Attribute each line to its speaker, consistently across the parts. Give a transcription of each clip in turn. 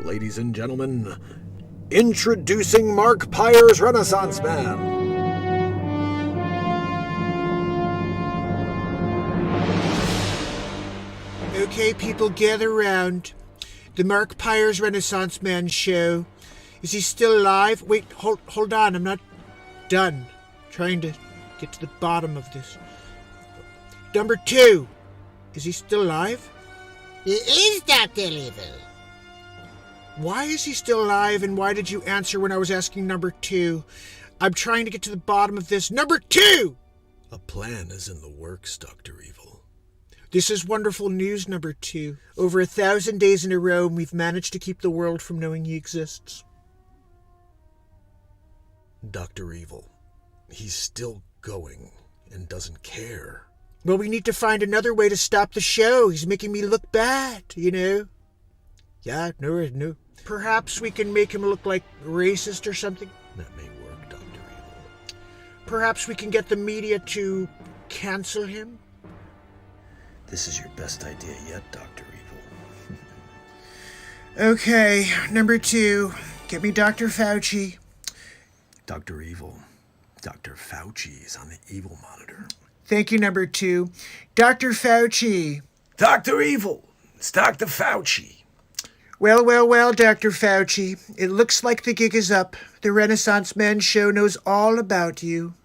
Speaker 1: Ladies and gentlemen, introducing Mark Pires, Renaissance Man.
Speaker 2: Okay, people, gather round. The Mark Pires Renaissance Man show. Is he still alive? Wait, hold on, I'm not done. Trying to get to the bottom of this. Number 2. Is he still alive?
Speaker 3: He is Dr. Evil.
Speaker 2: Why is he still alive, and why did you answer when I was asking number 2? I'm trying to get to the bottom of this. Number 2!
Speaker 1: A plan is in the works, Dr. Evil.
Speaker 2: This is wonderful news, number 2. Over 1,000 days in a row, we've managed to keep the world from knowing he exists.
Speaker 1: Dr. Evil, he's still going and doesn't care.
Speaker 2: Well, we need to find another way to stop the show. He's making me look bad, you know? Yeah, no. Perhaps we can make him look like racist or something?
Speaker 1: That may work, Dr. Evil.
Speaker 2: Perhaps we can get the media to cancel him?
Speaker 1: This is your best idea yet, Dr. Evil.
Speaker 2: Okay, number 2. Get me Dr. Facce.
Speaker 1: Dr. Evil. Dr. Facce is on the evil monitor.
Speaker 2: Thank you, number 2. Dr. Facce.
Speaker 4: Dr. Evil. It's Dr. Facce.
Speaker 2: Well, Dr. Facce. It looks like the gig is up. The Renaissance Man show knows all about you.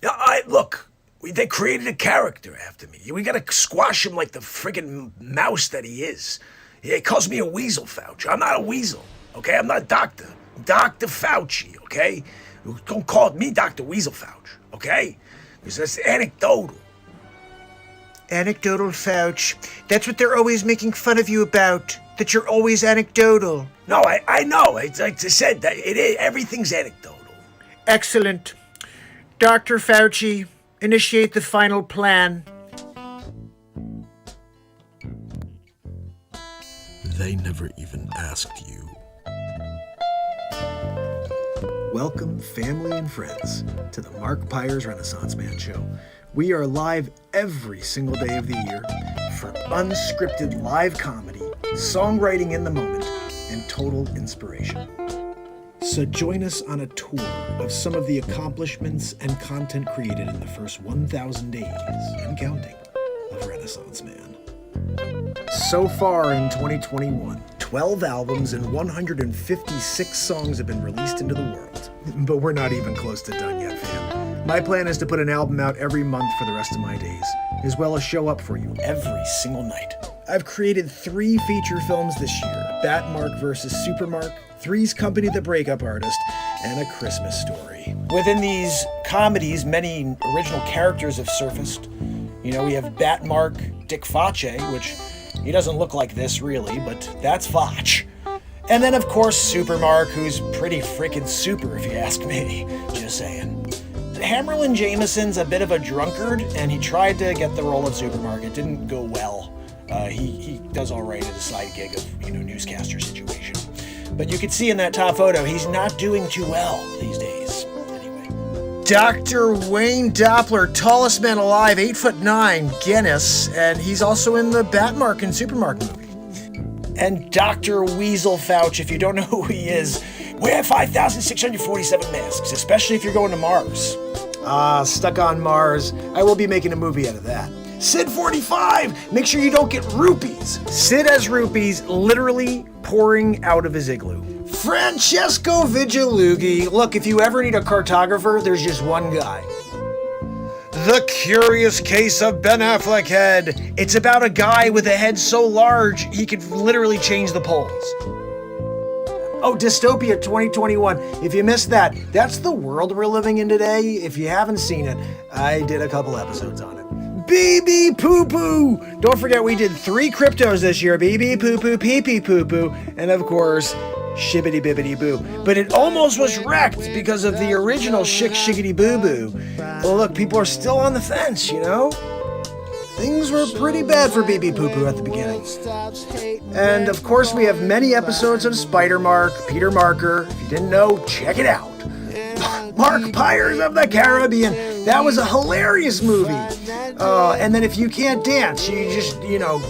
Speaker 4: Yeah, look, they created a character after me. We gotta squash him like the friggin' mouse that he is. He calls me a weasel, Fauci. I'm not a weasel, okay? I'm not a doctor. I'm Dr. Facce, okay? Don't call me Dr. Weasel Fauci, okay? Because that's anecdotal.
Speaker 2: Anecdotal Fauci. That's what they're always making fun of you about. That you're always anecdotal.
Speaker 4: No, I know. Like I said, that everything's anecdotal.
Speaker 2: Excellent. Dr. Facce, initiate the final plan.
Speaker 1: They never even asked you. Welcome, family and friends, to the Mark Pires Renaissance Man Show. We are live every single day of the year for unscripted live comedy, songwriting in the moment, and total inspiration. So join us on a tour of some of the accomplishments and content created in the first 1,000 days and counting of Renaissance Man. So far in 2021, 12 albums and 156 songs have been released into the world. But we're not even close to done yet, fam. My plan is to put an album out every month for the rest of my days, as well as show up for you every single night. I've created 3 feature films this year: Batmark vs. Supermark, Three's Company the Breakup Artist, and A Christmas Story. Within these comedies, many original characters have surfaced. You know, we have Batmark, Dick Facce, which he doesn't look like this really, but that's Facce. And then, of course, Supermark, who's pretty freaking super if you ask me. Just saying. Hammerlin Jamison's a bit of a drunkard, and he tried to get the role of Supermark. It didn't go well. He does all right at a side gig of, newscaster situation. But you can see in that top photo, he's not doing too well these days. Anyway. Dr. Wayne Doppler, tallest man alive, 8'9", Guinness, and he's also in the Batmark and Supermark movie. And Dr. Weasel Fauci, if you don't know who he is, wear 5,647 masks, especially if you're going to Mars. Stuck on Mars. I will be making a movie out of that. Sid 45, make sure you don't get rupees. Sid has rupees literally pouring out of his igloo. Francesco Vigilughi, look, if you ever need a cartographer, there's just one guy. The Curious Case of Ben Affleck Head. It's about a guy with a head so large he could literally change the poles. Oh, Dystopia 2021. If you missed that, that's the world we're living in today. If you haven't seen it, I did a couple episodes on it. BB Poo Poo. Don't forget we did 3 cryptos this year. BB Poo Poo, PP Poo Poo, and of course, Shibbity Bibbity Boo. But it almost was wrecked because of the original Shiggity Boo Boo. Well, look, people are still on the fence, Things were pretty bad for BB Poo Poo at the beginning. And of course, we have many episodes of Spider-Mark, Peter Marker. If you didn't know, check it out. Mark Pires of the Caribbean. That was a hilarious movie. And then if you can't dance, you just,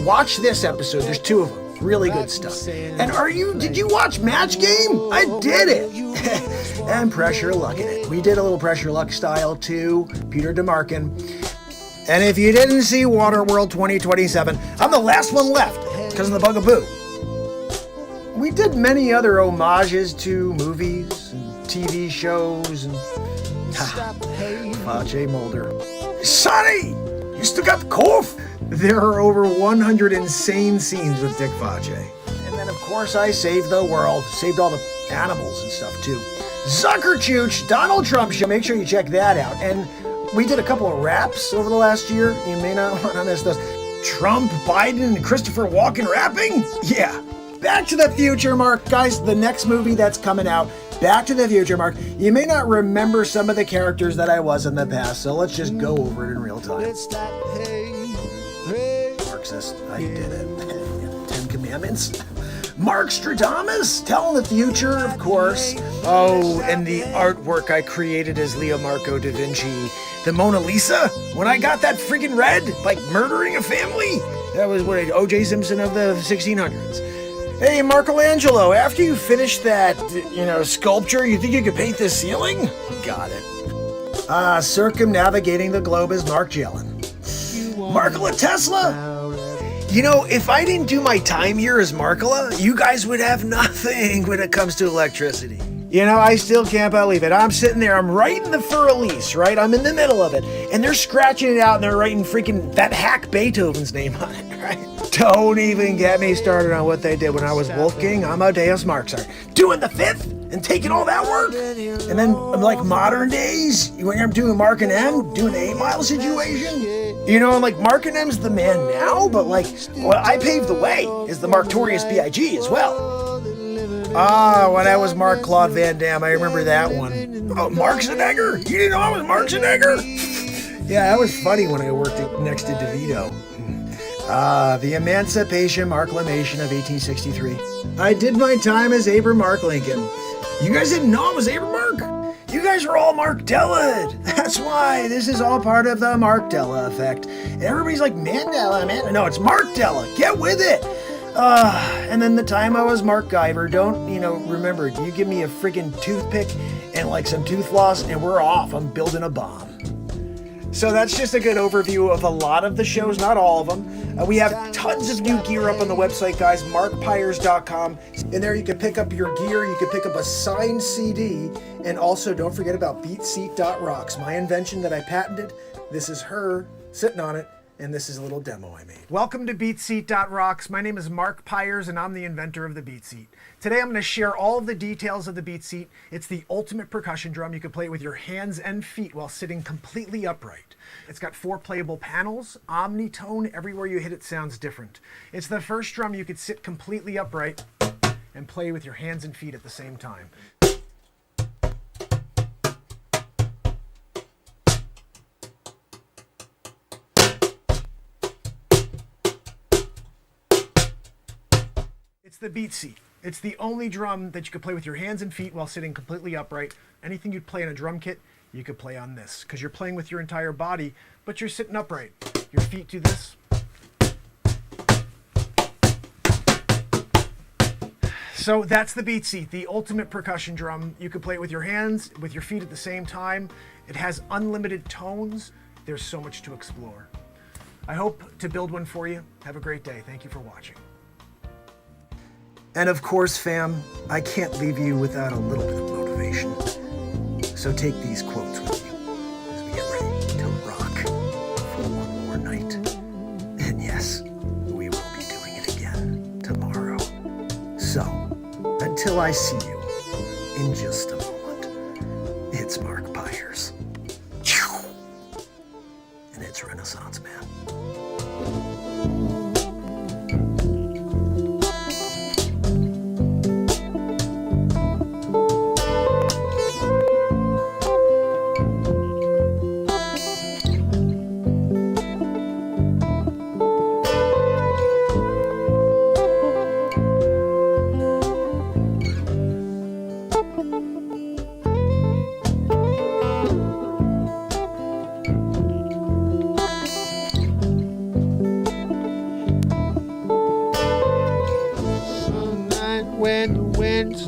Speaker 1: watch this episode. There's 2 of them. Really good stuff. And did you watch Match Game? I did it. And Pressure Luck in it. We did a little Pressure Luck style too, Peter DeMarkin. And if you didn't see Waterworld 2027, I'm the last one left because of the Bugaboo. We did many other homages to movies and TV shows and Facce Mulder. Sonny, you still got the cough? There are over 100 insane scenes with Dick Facce. And then, of course, I saved the world. Saved all the animals and stuff, too. Zucker Chooch, Donald Trump show. Make sure you check that out. And we did a couple of raps over the last year. You may not want to miss those. Trump, Biden, and Christopher Walken rapping? Yeah. Back to the Future, Mark. Guys, the next movie that's coming out, Back to the Future, Mark. You may not remember some of the characters that I was in the past, so let's just go over it in real time. Mark says, I did it. 10 Commandments. Mark Stradamus, telling the future, of course. Oh, and the artwork I created as Leo Marco da Vinci. The Mona Lisa, when I got that freaking red, like murdering a family. That was what O.J. Simpson of the 1600s. Hey, Michelangelo, after you finish that, sculpture, you think you could paint this ceiling? Got it. Circumnavigating the globe is Mark Jellin. Markola Tesla? If I didn't do my time here as Markola, you guys would have nothing when it comes to electricity. I still can't believe it. I'm sitting there, I'm writing the fur release, right? I'm in the middle of it. And they're scratching it out and they're writing freaking that hack Beethoven's name on it, right? Don't even get me started on what they did when I was Wolfgang Amadeus Mozart. Doing the fifth and taking all that work. And then like modern days, when I'm doing Mark and M, doing the 8 Mile situation. I'm like, Mark and M's the man now, but I paved the way is the Marktorius B.I.G. as well. When I was Mark Claude Van Damme, I remember that one. Oh, Mark Schwarzenegger? You didn't know I was Mark Schwarzenegger? Yeah, that was funny when I worked next to DeVito. The Emancipation Marklamation of 1863. I did my time as Abraham Mark Lincoln. You guys didn't know I was Abraham Mark? You guys are all Mark Della. That's why this is all part of the Mark Della effect. And everybody's like, Mandela, man. No, it's Mark Della. Get with it. And then the time I was Mark Guyver, remember, you give me a friggin' toothpick and some tooth floss and we're off. I'm building a bomb. So that's just a good overview of a lot of the shows, not all of them. We have tons of new gear up on the website, guys, markpires.com. And there you can pick up your gear, you can pick up a signed CD, and also don't forget about beatseat.rocks, my invention that I patented. This is her sitting on it. And this is a little demo I made. Welcome to BeatSeat.rocks. My name is Mark Pires, and I'm the inventor of the Beat Seat. Today I'm going to share all of the details of the Beat Seat. It's the ultimate percussion drum. You can play it with your hands and feet while sitting completely upright. It's got 4 playable panels, omnitone. Everywhere you hit it sounds different. It's the first drum you could sit completely upright and play with your hands and feet at the same time. It's the Beat Seat. It's the only drum that you can play with your hands and feet while sitting completely upright. Anything you'd play in a drum kit, you could play on this, because you're playing with your entire body, but you're sitting upright. Your feet do this. So that's the Beat Seat, the ultimate percussion drum. You can play it with your hands, with your feet at the same time. It has unlimited tones. There's so much to explore. I hope to build one for you. Have a great day. Thank you for watching. And of course, fam, I can't leave you without a little bit of motivation. So take these quotes with you as we get ready to rock for one more night. And yes, we will be doing it again tomorrow. So, until I see you in just a moment, it's Mark Pires. And it's Renaissance Man.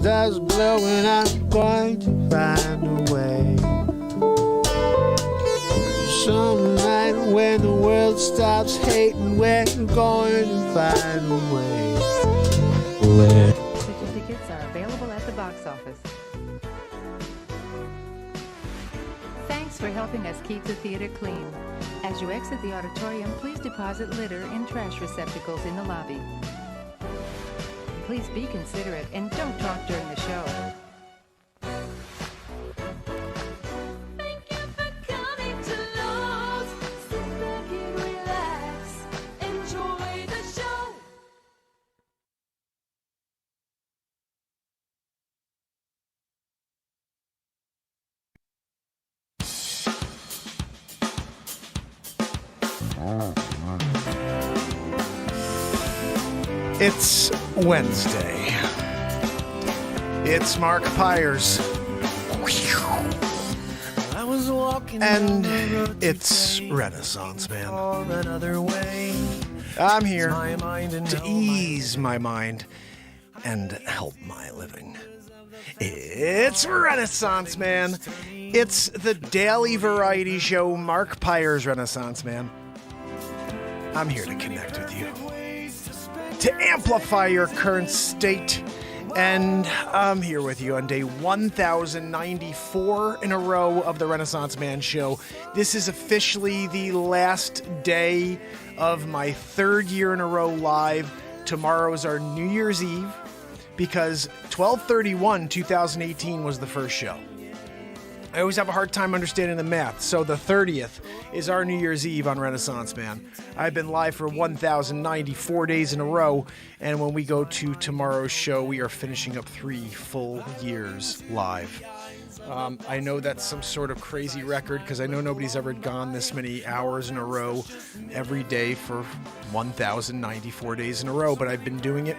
Speaker 2: starts blowing, I'm going to find a way. Some night when the world stops hating, we're going to find a way.
Speaker 5: Tickets are available at the box office. Thanks for helping us keep the theater clean. As you exit the auditorium, please deposit litter in trash receptacles in the lobby. Please be considerate and don't talk during the show.
Speaker 6: Thank you for coming to Lowe's. Sit back and relax. Enjoy the show.
Speaker 1: It's Wednesday. It's Mark Pires. And it's Renaissance Man. I'm here to ease my mind and help my living. It's Renaissance Man. It's the daily variety show Mark Pires Renaissance Man. I'm here to connect with you, to amplify your current state, and I'm here with you on day 1094 in a row of the Renaissance Man Show. This is officially the last day of my third year in a row live. Tomorrow is our New Year's Eve, because 12/31/2018 was the first show. I always have a hard time understanding the math, so the 30th is our New Year's Eve on Renaissance Man. I've been live for 1094 days in a row, and when we go to tomorrow's show, we are finishing up 3 full years live. I know that's some sort of crazy record, because I know nobody's ever gone this many hours in a row every day for 1094 days in a row, but I've been doing it.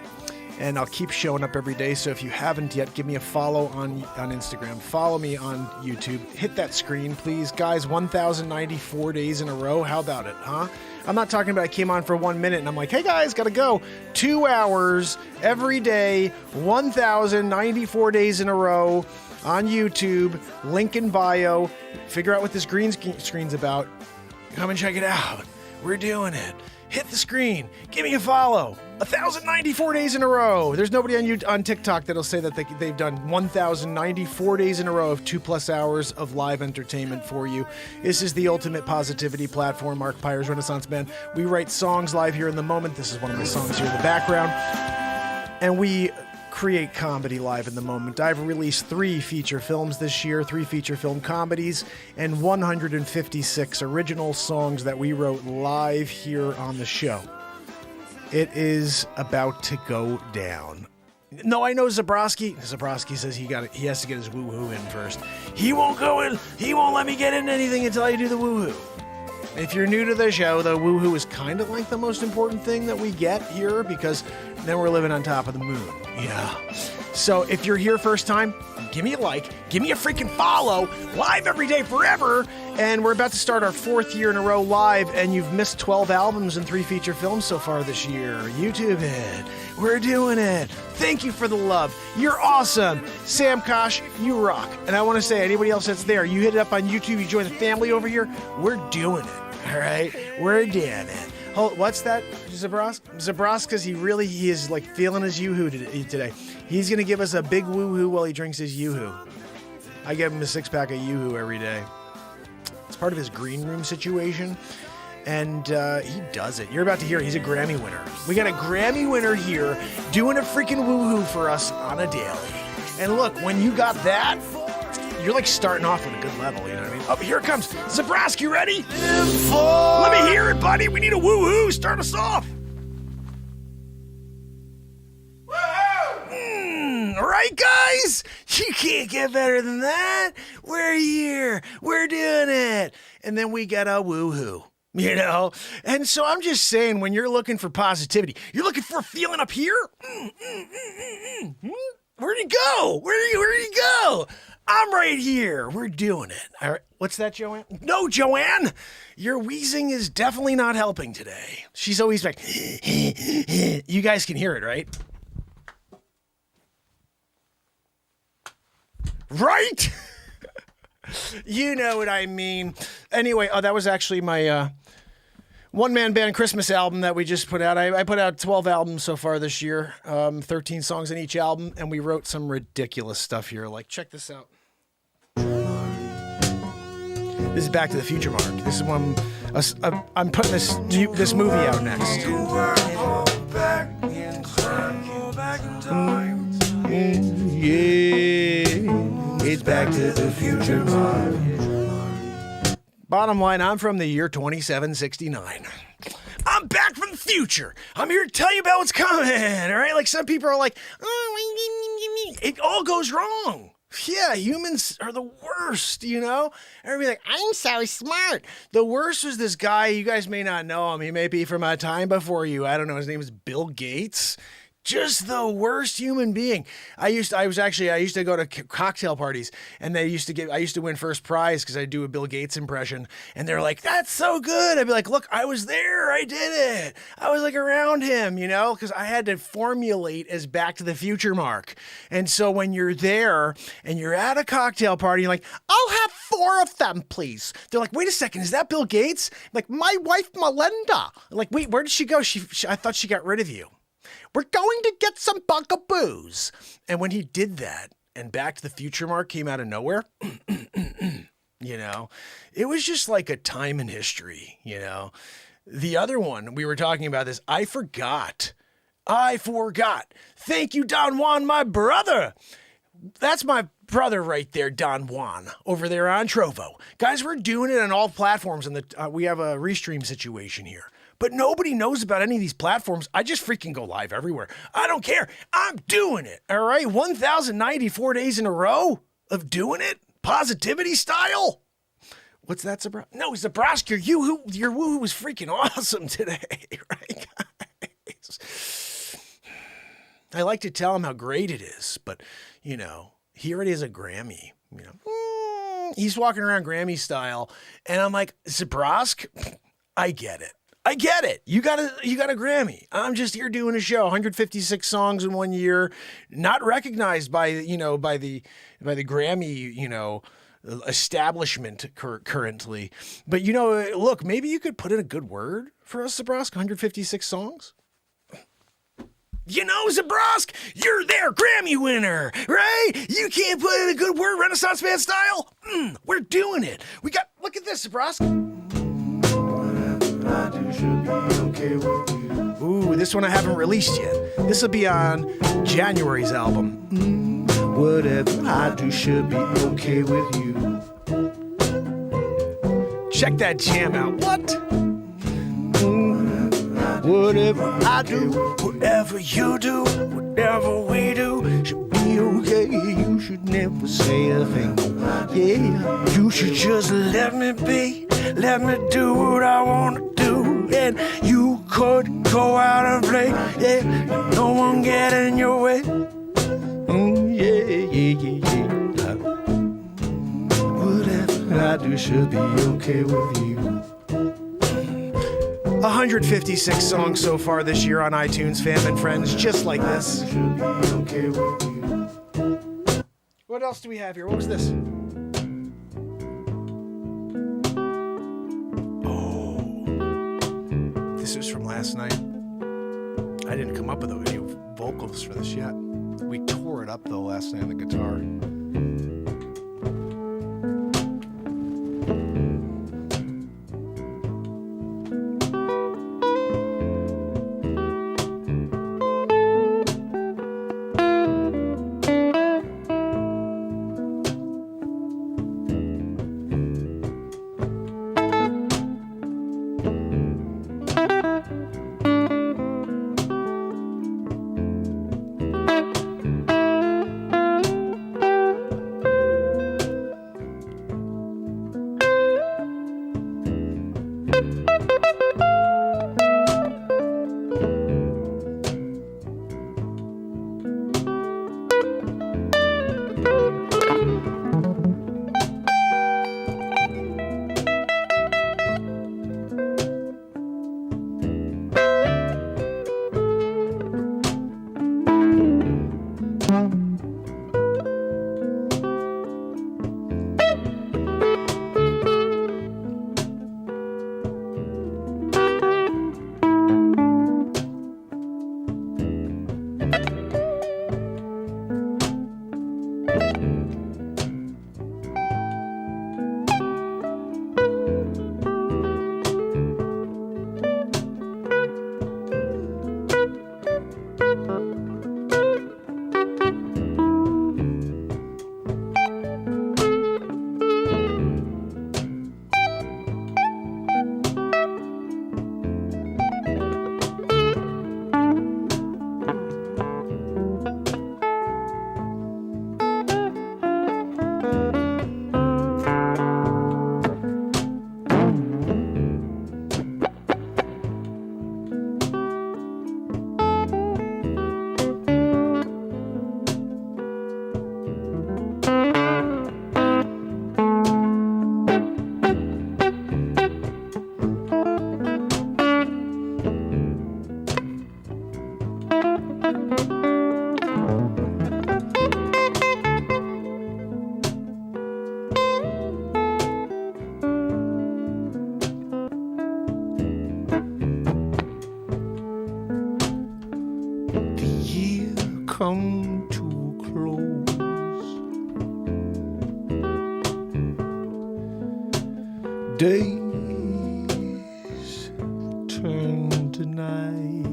Speaker 1: And I'll keep showing up every day. So if you haven't yet, give me a follow on Instagram. Follow me on YouTube. Hit that screen, please. Guys, 1094 days in a row. How about it, huh? I'm not talking about I came on for 1 minute and I'm like, hey guys, gotta go. 2 hours every day, 1094 days in a row on YouTube. Link in bio. Figure out what this green screen's about. Come and check it out. We're doing it. Hit the screen. Give me a follow. 1094 days in a row. There's nobody on TikTok that'll say that they've done 1094 days in a row of 2+ hours of live entertainment for you. This is the ultimate positivity platform, Mark Pires Renaissance Band. We write songs live here in the moment. This is one of my songs here in the background. And we create comedy live in the moment. I've released 3 feature films this year, 3 feature film comedies, and 156 original songs that we wrote live here on the show. It is about to go down. No, I know Zabrowski. Zabrowski says he has to get his woo-hoo in first. He won't go in. He won't let me get into anything until I do the woo-hoo. If you're new to the show, the woo-hoo is kind of like the most important thing that we get here, because then we're living on top of the moon. Yeah. So if you're here first time, give me a like, give me a freaking follow, live every day forever. And we're about to start our 4th year in a row live, and you've missed 12 albums and 3 feature films so far this year. YouTube it. We're doing it. Thank you for the love. You're awesome. Sam Kosh, you rock. And I want to say, anybody else that's there, you hit it up on YouTube, you join the family over here, we're doing it. All right? We're doing it. What's that, Zabrowski's he is like feeling his yoo-hoo today. He's going to give us a big woo-hoo while he drinks his yoo-hoo. I give him a 6-pack of yoo-hoo every day. It's part of his green room situation, and he does it. You're about to hear it. He's a Grammy winner. We got a Grammy winner here doing a freaking woo-hoo for us on a daily. And look, when you got that, you're like starting off with a good level, you know what I mean? Oh, here it comes. Zabrowski, you ready? Let me hear it, buddy. We need a woo-hoo. Start us off. All right, guys? You can't get better than that. We're here. We're doing it. And then we got a woo-hoo. You know? And so I'm just saying, when you're looking for positivity, you're looking for a feeling up here? Where'd he go? Where'd he go? I'm right here. We're doing it. All right. What's that, Joanne? No, Joanne. Your wheezing is definitely not helping today. She's always like, you guys can hear it, right? Right? You know what I mean. Anyway, that was actually my one-man band Christmas album that we just put out. I put out 12 albums so far this year, 13 songs in each album, and we wrote some ridiculous stuff here. Like, check this out. This is Back to the Future, Mark. This is one I'm putting this movie out next. Yeah, it's Back to the Future, Mark. Bottom line, I'm from the year 2769. I'm back from the future. I'm here to tell you about what's coming, all right? Like, some people are like, oh, it all goes wrong. Yeah, humans are the worst, you know? Everybody's like, I'm so smart. The worst was this guy. You guys may not know him. He may be from a time before you. I don't know. His name is Bill Gates. Just the worst human being. I used to go to cocktail parties, and I used to win first prize because I do a Bill Gates impression, and they're like, that's so good. I'd be like, look, I was there. I did it. I was like around him, you know, because I had to formulate as Back to the Future, Mark. And so when you're there and you're at a cocktail party, you're like, I'll have 4 of them, please. They're like, wait a second, is that Bill Gates? I'm like, my wife, Melinda. I'm like, wait, where did she go? I thought she got rid of you. We're going to get some bugaboos. And when he did that, and Back to the Future, Mark, came out of nowhere, you know, it was just like a time in history, you know. The other one, we were talking about this, I forgot. Thank you, Don Juan, my brother. That's my brother right there, Don Juan, over there on Trovo. Guys, we're doing it on all platforms, and we have a restream situation here. But nobody knows about any of these platforms. I just freaking go live everywhere. I don't care. I'm doing it. All right. 1,094 days in a row of doing it. Positivity style. What's that, Zabrowski? No, Zabrowski, your woo was freaking awesome today. Right, guys? I like to tell him how great it is. But, you know, here it is a Grammy. You know, he's walking around Grammy style. And I'm like, Zabrowski, I get it. You got a Grammy. I'm just here doing a show. 156 songs in 1 year, not recognized by the Grammy, establishment currently. But look, maybe you could put in a good word for us, Zabrowski. 156 songs. Zabrowski, you're their Grammy winner, right? You can't put in a good word, Renaissance man style. We're doing it. Look at this, Zabrowski. Ooh, this one I haven't released yet. This will be on January's album. Whatever I do should be okay with you. Check that jam out. What? Whatever I do, whatever you do, whatever we do should be okay. You should never say a thing. Yeah, you should just let me be. Let me do what I want to do. And you could go out and play. Yeah, no one get in your way. Yeah. Whatever I do should be okay with you. 156 songs so far this year on iTunes, fam and friends, just like this. What else do we have here? What was this? This is from last night. I didn't come up with any vocals for this yet. We tore it up though last night on the guitar.
Speaker 7: come to a close. Days turn to night.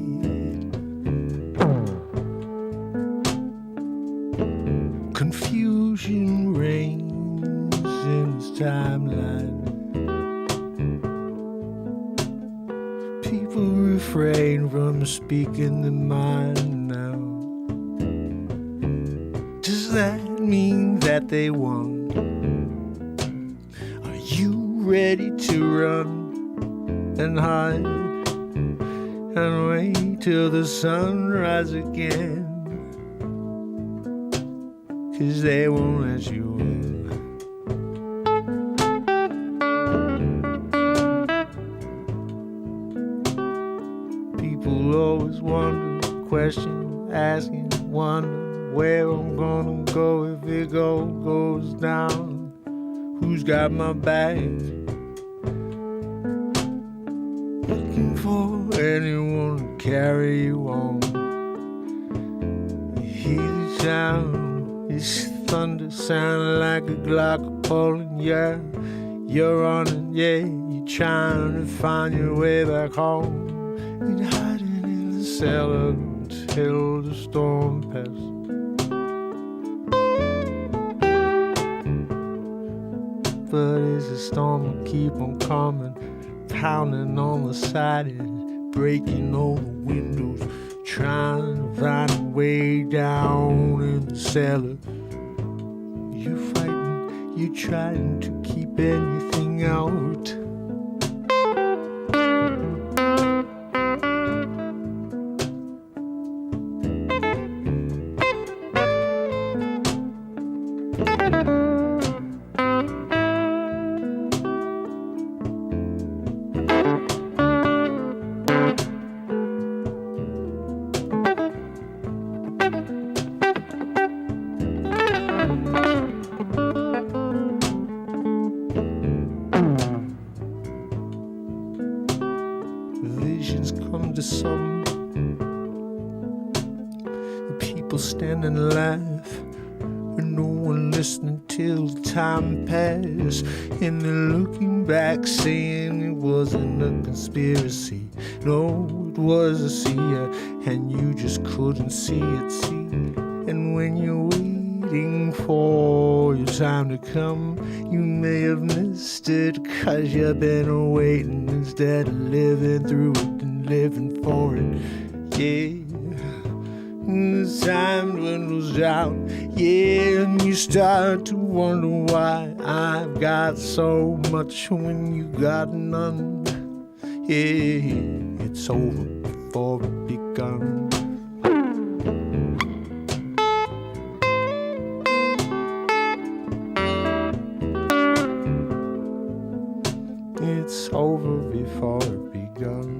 Speaker 7: Confusion reigns in this timeline. People refrain from speaking their mind now. Does that mean that they won? Are you ready to run and hide and wait till the sun rises again? 'Cause they won't let you in. People always wonder, question, asking, wonder where I'm gonna go if it goes down. Who's got my back? Looking for anyone to carry you on. You hear the sound, it's thunder sounding like a Glock calling, yeah. You're running, yeah, you're trying to find your way back home. You're hiding in the cellar until the storm passes. But is the storm will keep on coming, pounding on the siding, breaking all the windows, trying to find a way down in the cellar. You fighting, you trying to keep anything out. Visions come to some. The people stand and laugh, and no one listening till time pass. And they're looking back, saying it wasn't a conspiracy. No, it was a seer, and you just couldn't see it. See, and when you're waiting for your time to come, you may have missed it, 'cause you've been waiting instead of living through it and living for it. Yeah, and the time dwindles down, yeah, and you start to wonder why I've got so much when you got none. Yeah, it's over before it begun. It's over before it begun.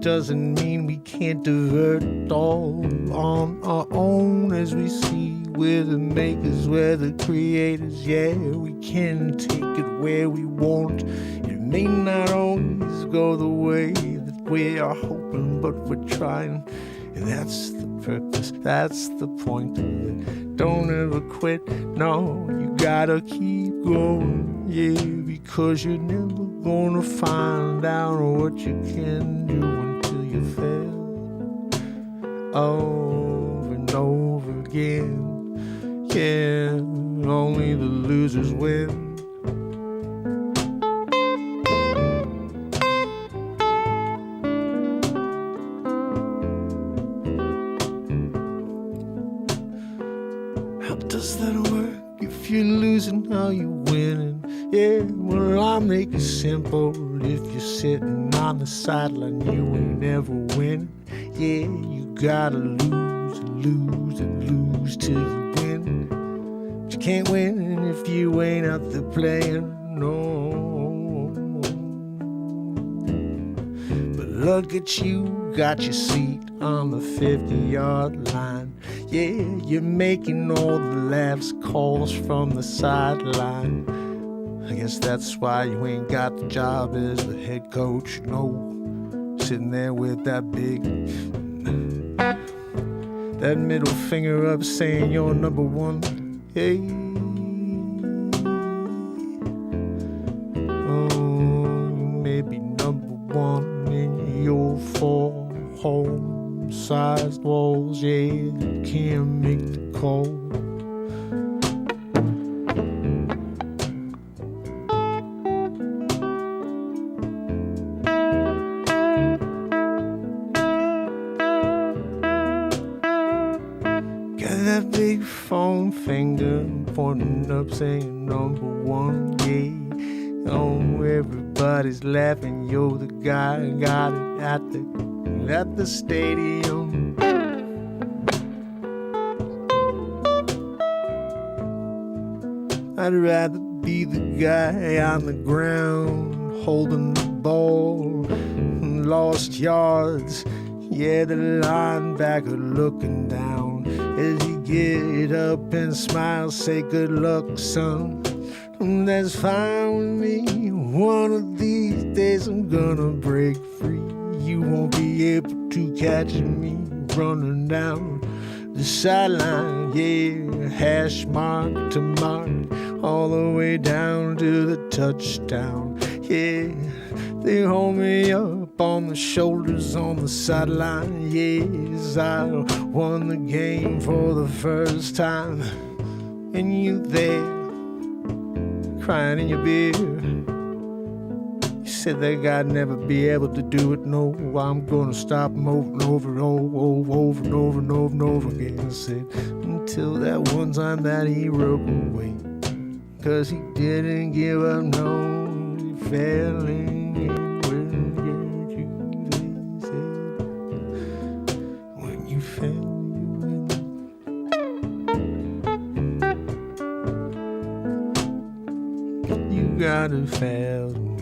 Speaker 7: Doesn't mean we can't divert it all on our own, as we see we're the makers, we're the creators. Yeah, we can take it where we want. It may not always go the way that we are hoping, but we're trying, and that's the purpose, that's the point of it. Don't ever quit, no, you gotta keep going. Yeah, because you're never gonna find out what you can do until you fail over and over again. Yeah, only the losers win. If you're losing, how you winning? Yeah, well, I'll make it simple. If you're sitting on the sideline, you ain't ever winning. Yeah, you gotta lose and lose and lose till you win. But you can't win if you ain't out there playing, no. But look at you, got your seat on the 50-yard line. Yeah, you're making all the laughs calls from the sideline. I guess that's why you ain't got the job as the head coach, no. Sitting there with that middle finger up saying you're number one. Hey. Oh, you may be number one in your 4 home-sized walls. Yeah, you can't make the call. That big foam finger pointing up saying number one, yeah. Oh, everybody's laughing, you're the guy who got it at the stadium. I'd rather be the guy on the ground holding the ball, lost yards. Yeah, the linebacker looking down as he get up and smile, say good luck, son. That's fine with me. One of these days I'm gonna break free. You won't be able to catch me running down the sideline. Yeah, hash mark to mark, all the way down to the touchdown. Yeah, they hold me up on the shoulders on the sideline. Yes, I won the game for the first time. And you there, crying in your beer. You said that I'd never be able to do it. No, I'm gonna stop him over and over and over, over and over and over and over again. I said, until that one time that he broke away. 'Cause he didn't give up, no, he fell in. You gotta fail to win.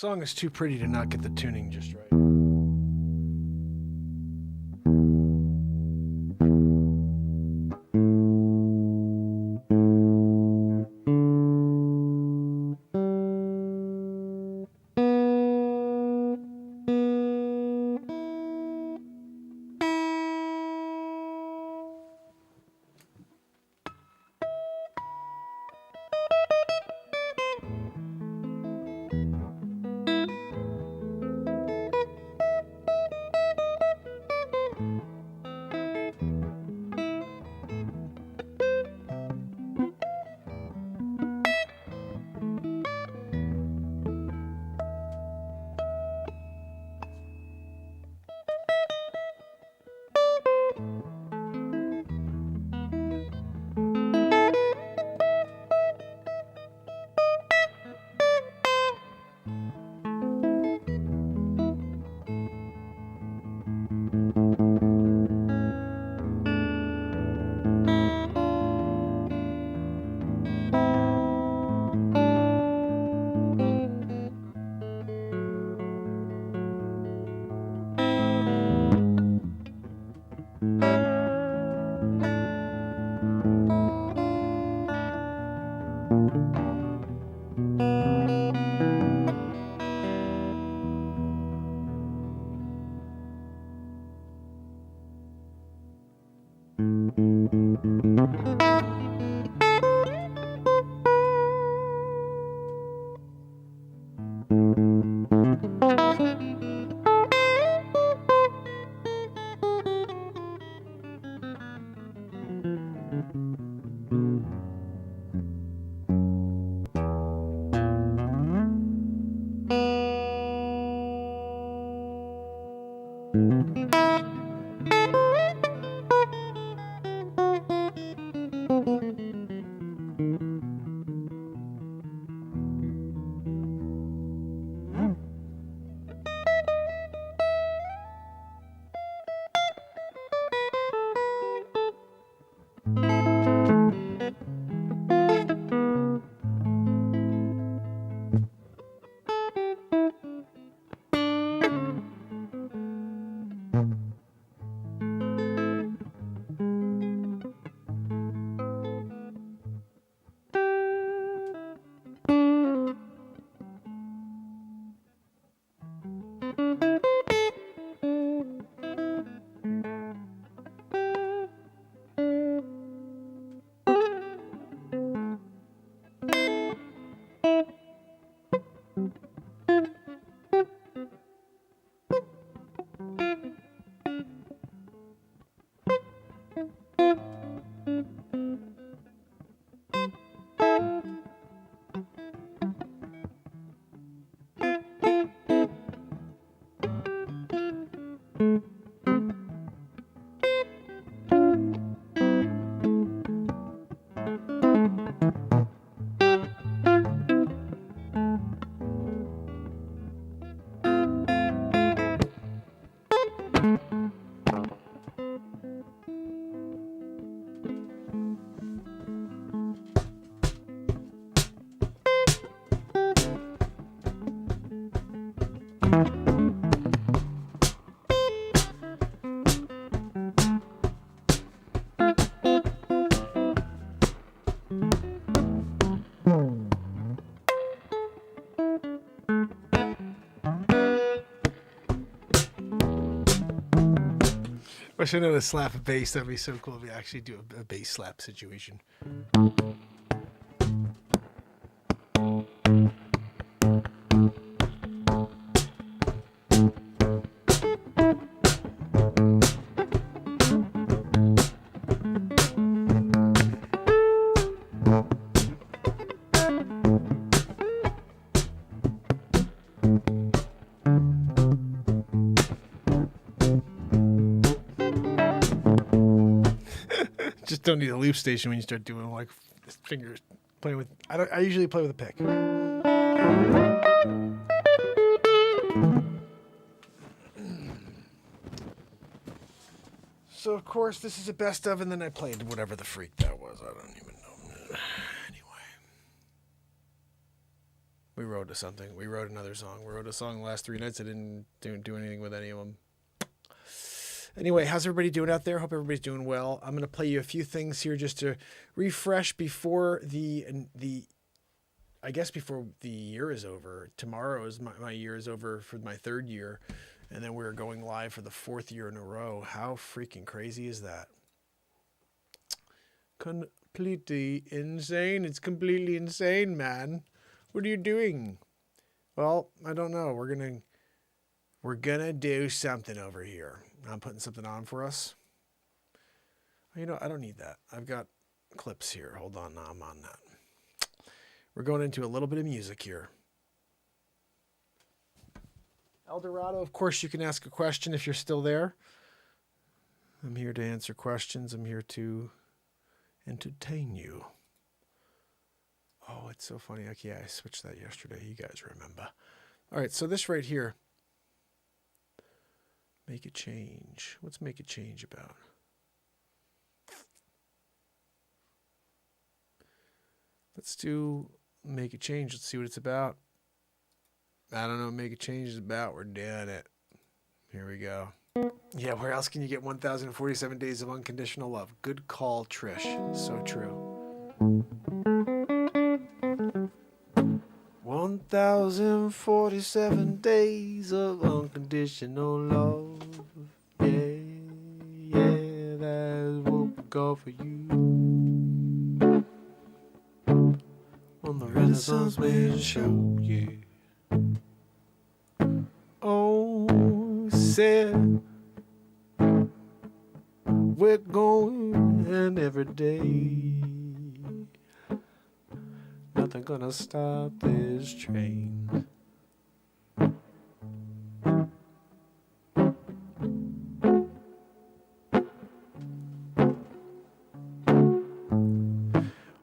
Speaker 1: song is too pretty to not get the tuning just right. Wish I knew how to slap a bass. That'd be so cool if we actually do a bass slap situation. Just don't need a loop station when you start doing like fingers playing with. I usually play with a pick. So of course this is a best of, and then I played whatever the freak that was. I don't even know. Anyway. We wrote something. We wrote another song. We wrote a song the last 3 nights. I didn't do anything with any of them. Anyway, how's everybody doing out there? Hope everybody's doing well. I'm going to play you a few things here just to refresh before I guess before the year is over. Tomorrow is my year is over for my 3rd year. And then we're going live for the 4th year in a row. How freaking crazy is that? Completely insane. It's completely insane, man. What are you doing? Well, I don't know. We're gonna do something over here. I'm putting something on for us. You know, I don't need that. I've got clips here. Hold on, now I'm on that. We're going into a little bit of music here. Eldorado, of course, you can ask a question if you're still there. I'm here to answer questions. I'm here to entertain you. Oh, it's so funny. Okay, yeah, I switched that yesterday. You guys remember. All right, so this right here. Make a change. What's make a change about? Let's do make a change. Let's see what it's about. I don't know what make a change is about. We're doing it. Here we go. Yeah, where else can you get 1,047 days of unconditional love? Good call, Trish. So true. 1,047 days of unconditional love. Yeah, yeah, that's what we got for you. On the Renaissance Man Show, yeah. Oh, said we're going every day. Nothing gonna stop this train.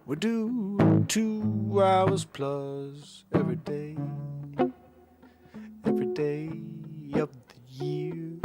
Speaker 1: We do 2 hours plus every day of the year.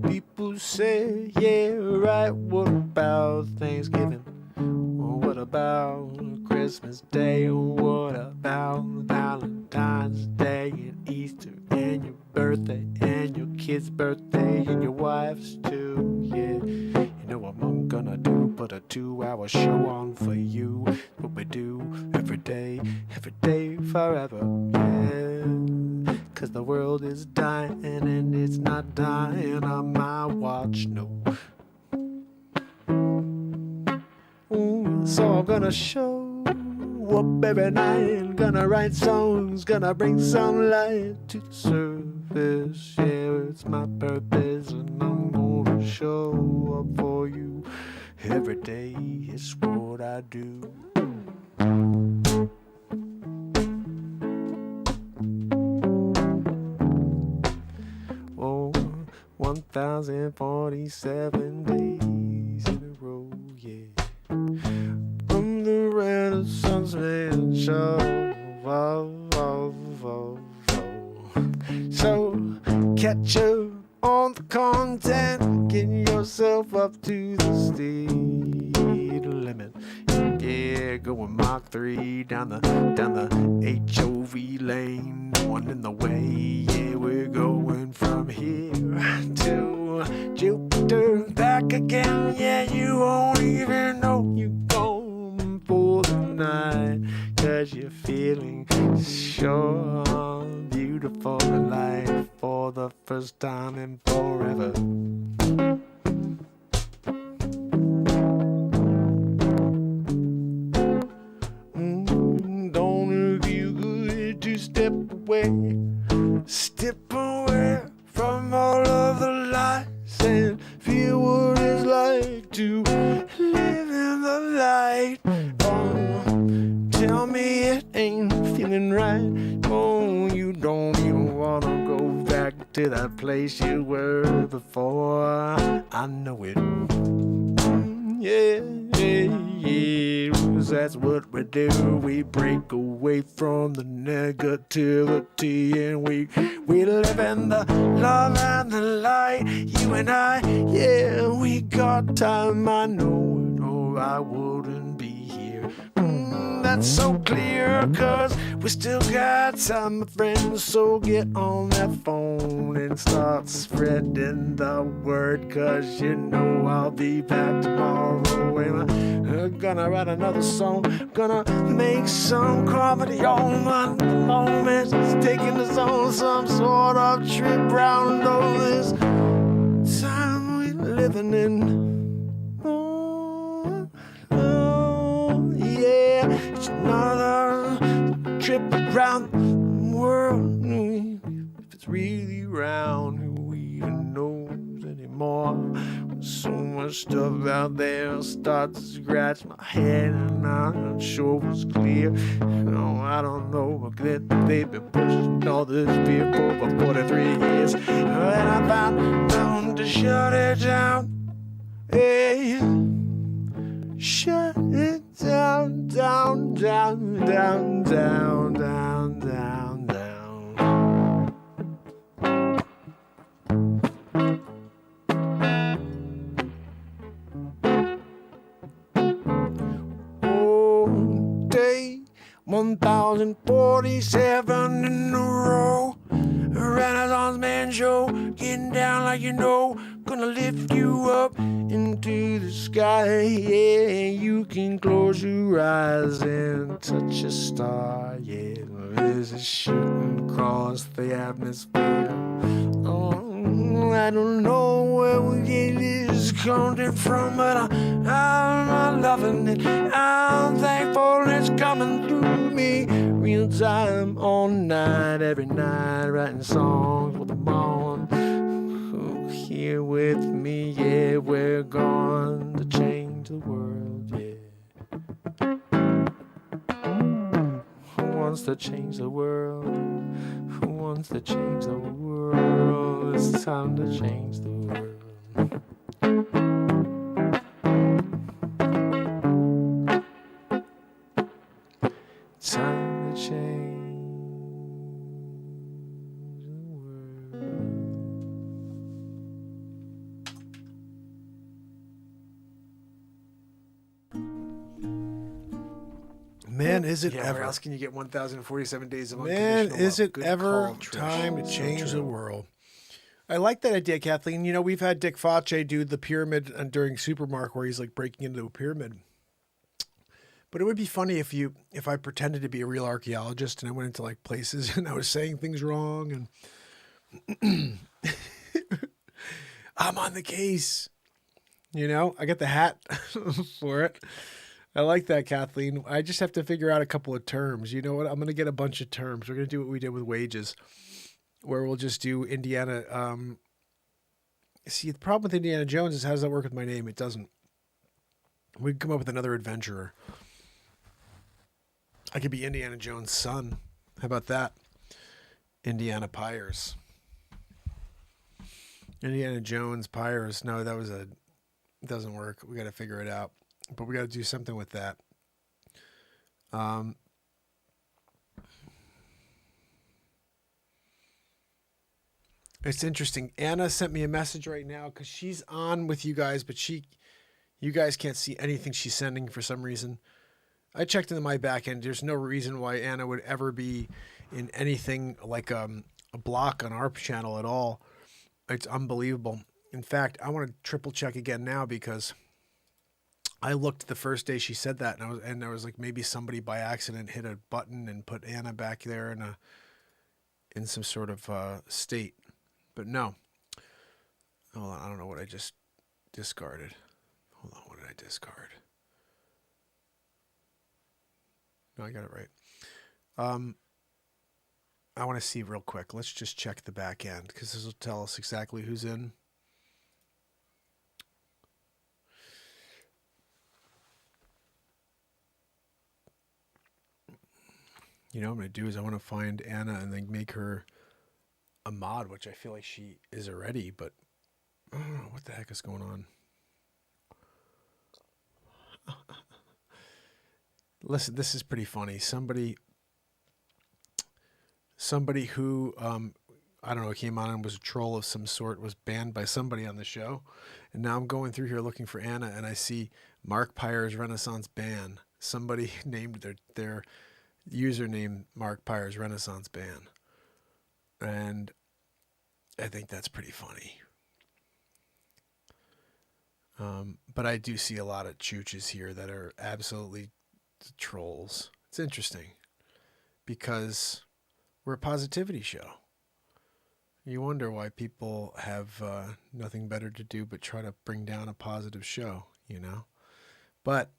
Speaker 1: People say, yeah, right, what about Thanksgiving? Or what about Christmas Day? Or what about Valentine's Day and Easter and your birthday and your kid's birthday and your wife's too? Yeah, you know what I'm gonna do, put a 2-hour show on for you. What we do every day forever, yeah. 'Cause the world is dying and it's not dying on my watch, no. So I'm gonna show up every night, gonna write songs, gonna bring some light to the surface. Yeah, it's my purpose and I'm gonna show up for you every day. It's what I do. Oh, 1,047 days in a row, yeah. From the Renaissance Man Show. So catch up on the content, getting yourself up to the speed limit. Yeah, going Mach 3 down the HOV lane, one in the way. Yeah, we're going from here to Jupiter, back again. Yeah, you won't even know you're going for the night, 'cause you're feeling sure beautiful in life for the first time in forever. Don't it feel good to step away from all of the lights and feel what it's like to live in the light. Oh, tell me it ain't feeling right. Oh, you don't even wanna go back to that place you were before. I know it. Yeah. 'Cause that's what we do. We break away from the negativity and we live in the love and the light. You and I, yeah, we got time. I know it, or I wouldn't be here.
Speaker 7: not so clear, 'cause we still got time, my friends. So get on that phone and start spreading the word, 'cause you know I'll be back tomorrow. I'm gonna write another song, gonna make some comedy on my moment. It's taking us on some sort of trip round all this time we're living in. Oh, oh, yeah, it's another trip around the world. If it's really round, who even knows anymore? So much stuff out there, start to scratch my head, and I'm not sure what's clear. No, I don't know, but they've been pushing all this beer for 43 years, and I found time to shut it down. Hey, shut it down, down, down, down, down, down, down, down. Oh, day 1047 in a row. Renaissance Man Show, getting down like you know. Gonna lift you up into the sky. Yeah, you can close your eyes and touch a star. Yeah, there's a shooting across the atmosphere. Oh, I don't know where we get this coming from, but I'm loving it. I'm thankful it's coming through me. Real time, all night, every night, writing songs with them on. Oh, here with me, yeah, we're going to change the world, yeah. Who wants to change the world? Who wants to change the world? It's time to change the world. Time to change the world.
Speaker 1: Man, is it
Speaker 8: Yeah,
Speaker 1: ever?
Speaker 8: where else can you get 1,047 days of
Speaker 1: Man,
Speaker 8: unconditional
Speaker 1: is
Speaker 8: love?
Speaker 1: it
Speaker 8: Good
Speaker 1: ever
Speaker 8: call, Trish.
Speaker 1: time to
Speaker 8: So
Speaker 1: change the
Speaker 8: true.
Speaker 1: world? I like that idea, Kathleen. You know, we've had Dick Facce do the pyramid during Supermark where he's like breaking into a pyramid. But it would be funny if I pretended to be a real archaeologist and I went into like places and I was saying things wrong and I'm on the case. You know, I got the hat for it. I like that, Kathleen. I just have to figure out a couple of terms. You know what? I'm going to get a bunch of terms. We're going to do what we did with wages, where we'll just do Indiana. See, the problem with Indiana Jones is how does that work with my name? It doesn't. We can come up with another adventurer. I could be Indiana Jones' son. How about that? Indiana Pires. Indiana Jones Pires. No, it doesn't work. We got to figure it out. But we got to do something with that. It's interesting. Anna sent me a message right now because she's on with you guys, but you guys can't see anything she's sending for some reason. I checked into my back end. There's no reason why Anna would ever be in anything like a block on our channel at all. It's unbelievable. In fact, I want to triple check again now because I looked the first day she said that, and I was like, maybe somebody by accident hit a button and put Anna back there in some sort of state. But no. Hold on, I don't know what I just discarded. Hold on, what did I discard? No, I got it right. I want to see real quick. Let's just check the back end because this will tell us exactly who's in. You know what I'm going to do is I want to find Anna and then make her a mod, which I feel like she is already, but I don't know what the heck is going on. Listen, this is pretty funny. Somebody who, I don't know, came on and was a troll of some sort, was banned by somebody on the show. And now I'm going through here looking for Anna, and I see Mark Pires Renaissance ban. somebody named their username Mark Pires Renaissance Band. And I think that's pretty funny. But I do see a lot of chooches here that are absolutely trolls. It's interesting because we're a positivity show. You wonder why people have nothing better to do but try to bring down a positive show, you know? But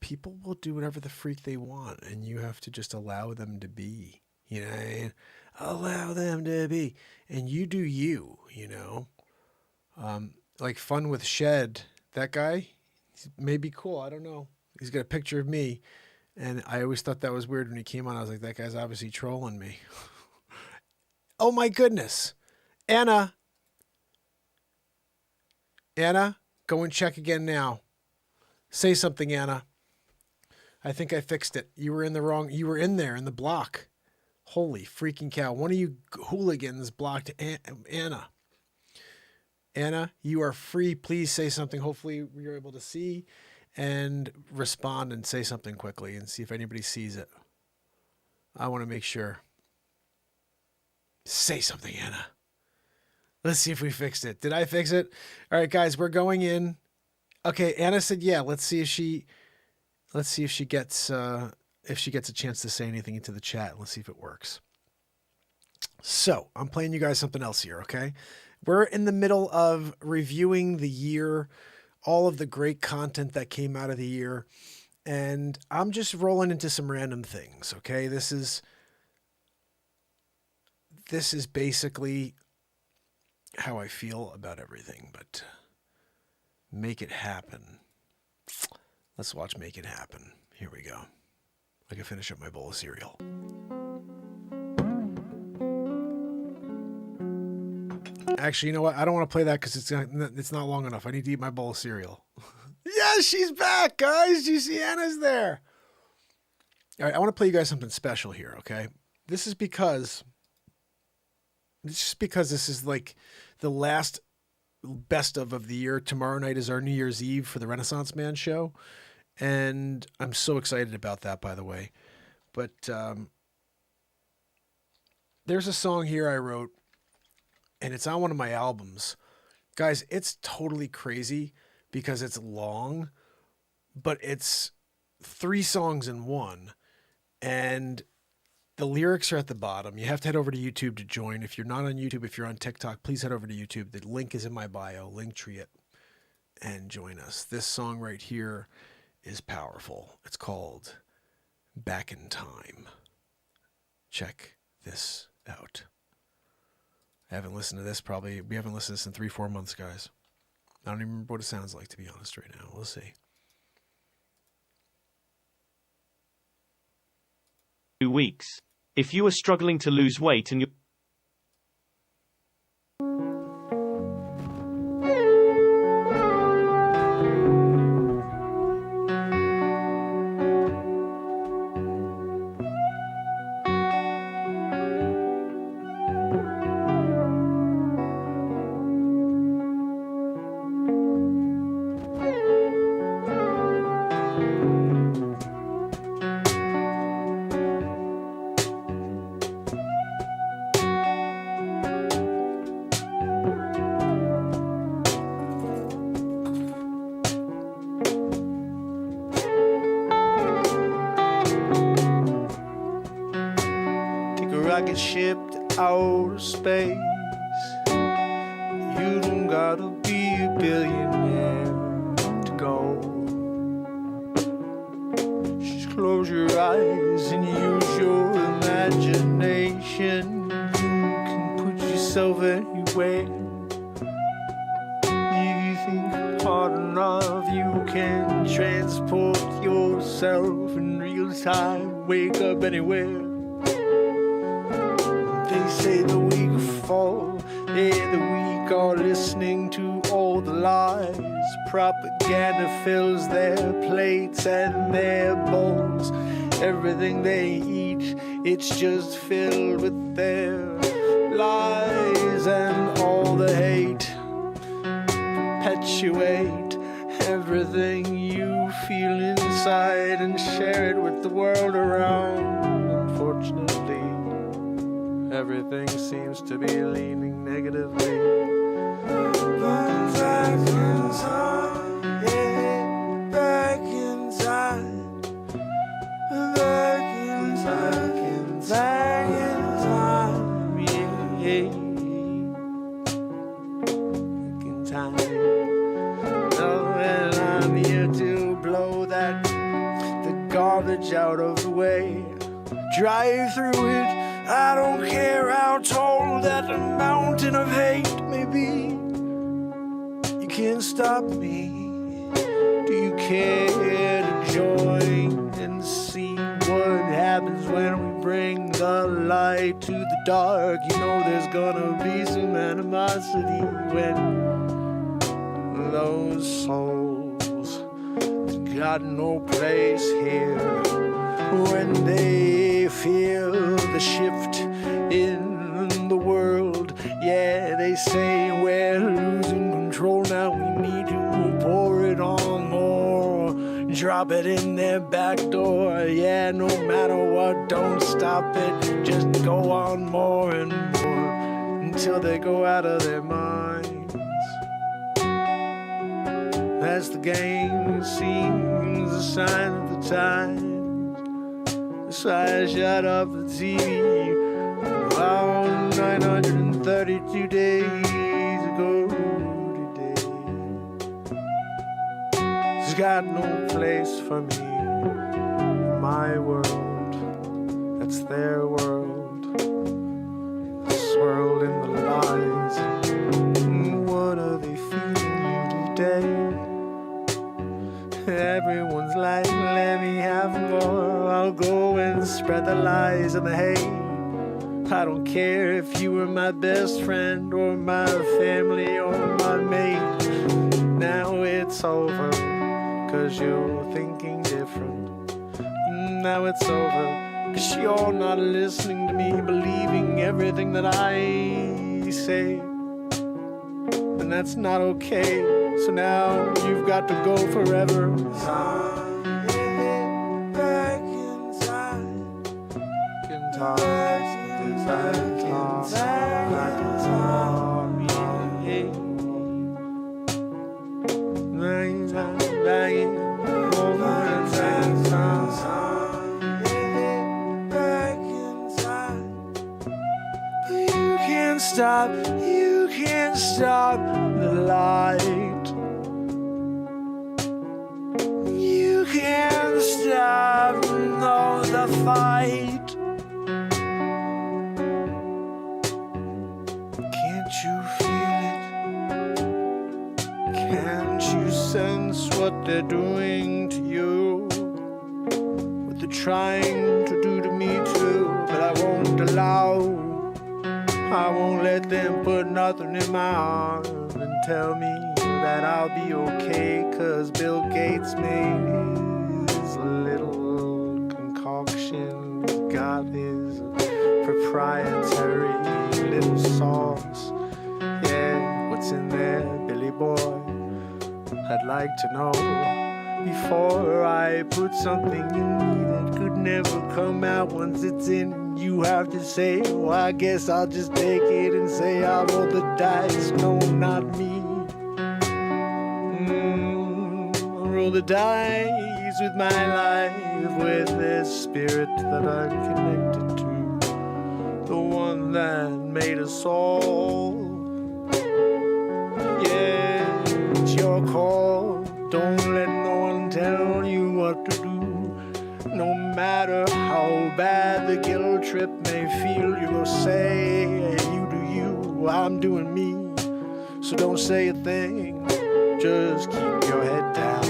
Speaker 1: people will do whatever the freak they want, and you have to just allow them to be, you know what I mean? Allow them to be. And you do you, you know? Like Fun with Shed, that guy, he may be cool. I don't know. He's got a picture of me, and I always thought that was weird when he came on. I was like, that guy's obviously trolling me. Oh my goodness. Anna, go and check again now. Say something, Anna. I think I fixed it. You were in there in the block. Holy freaking cow. One of you hooligans blocked Anna. Anna, you are free. Please say something. Hopefully you're able to see and respond and say something quickly and see if anybody sees it. I want to make sure. Say something, Anna. Let's see if we fixed it. Did I fix it? All right, guys, we're going in. Okay, Anna said, yeah, let's see if she gets a chance to say anything into the chat. Let's see if it works. So I'm playing you guys something else here, okay? We're in the middle of reviewing the year, all of the great content that came out of the year, and I'm just rolling into some random things, okay? This is basically how I feel about everything, but Make It Happen. Let's watch Make It Happen. Here we go. I can finish up my bowl of cereal. Actually, you know what? I don't want to play that because it's not long enough. I need to eat my bowl of cereal. Yes, she's back, guys. You see Anna's there. All right, I want to play you guys something special here, okay? This is because this is like the last best of the year. Tomorrow night is our New Year's Eve for the Renaissance Man show. And I'm so excited about that, by the way. But there's a song here I wrote, and it's on one of my albums. Guys, it's totally crazy because it's long, but it's 3 songs in one. And the lyrics are at the bottom. You have to head over to YouTube to join. If you're not on YouTube, if you're on TikTok, please head over to YouTube. The link is in my bio. Linktree it and join us. This song right here is powerful. It's called Back in Time. Check this out. I haven't listened to this we haven't listened to this in 3-4 months, guys. I don't even remember what it sounds like, to be honest, right now. We'll see.
Speaker 9: 2 weeks. If you are struggling to lose weight and you're
Speaker 7: rocket ship to outer space. You don't gotta be a billionaire to go. Just close your eyes and use your imagination. You can put yourself anywhere. If you think hard enough, you can transport yourself in real time. Wake up anywhere. They say the weak fall, they the weak are listening to all the lies. Propaganda fills their plates and their bowls. Everything they eat, it's just filled with their lies. And all the hate perpetuate everything you feel inside. inside and share it with the world around. Unfortunately, everything seems to be leaning negatively. Back in time, yeah, back in time, back in time, back in time, yeah, back in time. Oh, and I'm here to blow the garbage out of the way. Drive through it. I don't care how tall that mountain of hate may be. You can't stop me. Do you care to join and see what happens when we bring the light to the dark? You know there's gonna be some animosity when those souls got no place here, when they feel the shift in the world. Yeah, they say we're losing control now, we need to pour it on more, drop it in their back door. Yeah, no matter what, don't stop it, just go on more and more until they go out of their minds. That's the game seems a sign of the times. So I shut off the TV about 932 days ago today. It's got no place for me in my world. That's their world. Swirled in the lies. What are they feeding you today? Everyone's like, let me have more. I'll go and spread the lies and the hate. I don't care if you were my best friend or my family or my mate. Now it's over, 'cause you're thinking different. Now it's over, 'cause you're not listening to me, believing everything that I say. And that's not okay. So now you've got to go forever. Back in time, back in time, back in time, back in time, yeah. Back in time, back in time. You can't stop the light. You can't stop, no, the fight. Can't you feel it? Can't you sense what they're doing to you? What they're trying to do to me too, but I won't allow. I won't let them put nothing in my arm and tell me that I'll be okay, 'cause Bill Gates made his little concoction, got his proprietary little sauce. Yeah, what's in there, Billy boy? I'd like to know before I put something in me that could never come out. Once it's in, you have to say, well, I guess I'll just take it and say I roll the dice. No, not me. I'll roll the dice with my life, with this spirit that I'm connected to, the one that made us all. Yeah, it's your call. Don't let no one tell you what to do. No matter how bad the guilt trip may feel, you go say, you do you, I'm doing me. So don't say a thing, just keep your head down.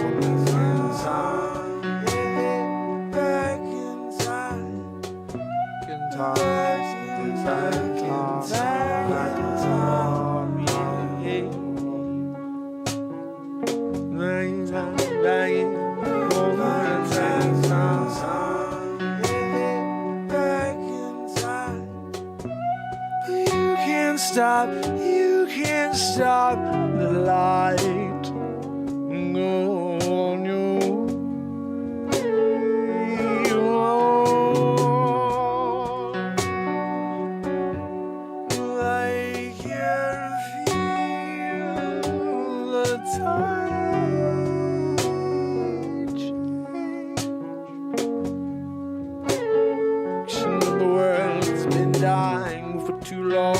Speaker 7: Back in time, back in time, back in time, back in time, yeah. Back in time, back in time. You can't stop the light. Go on you. dying for too long.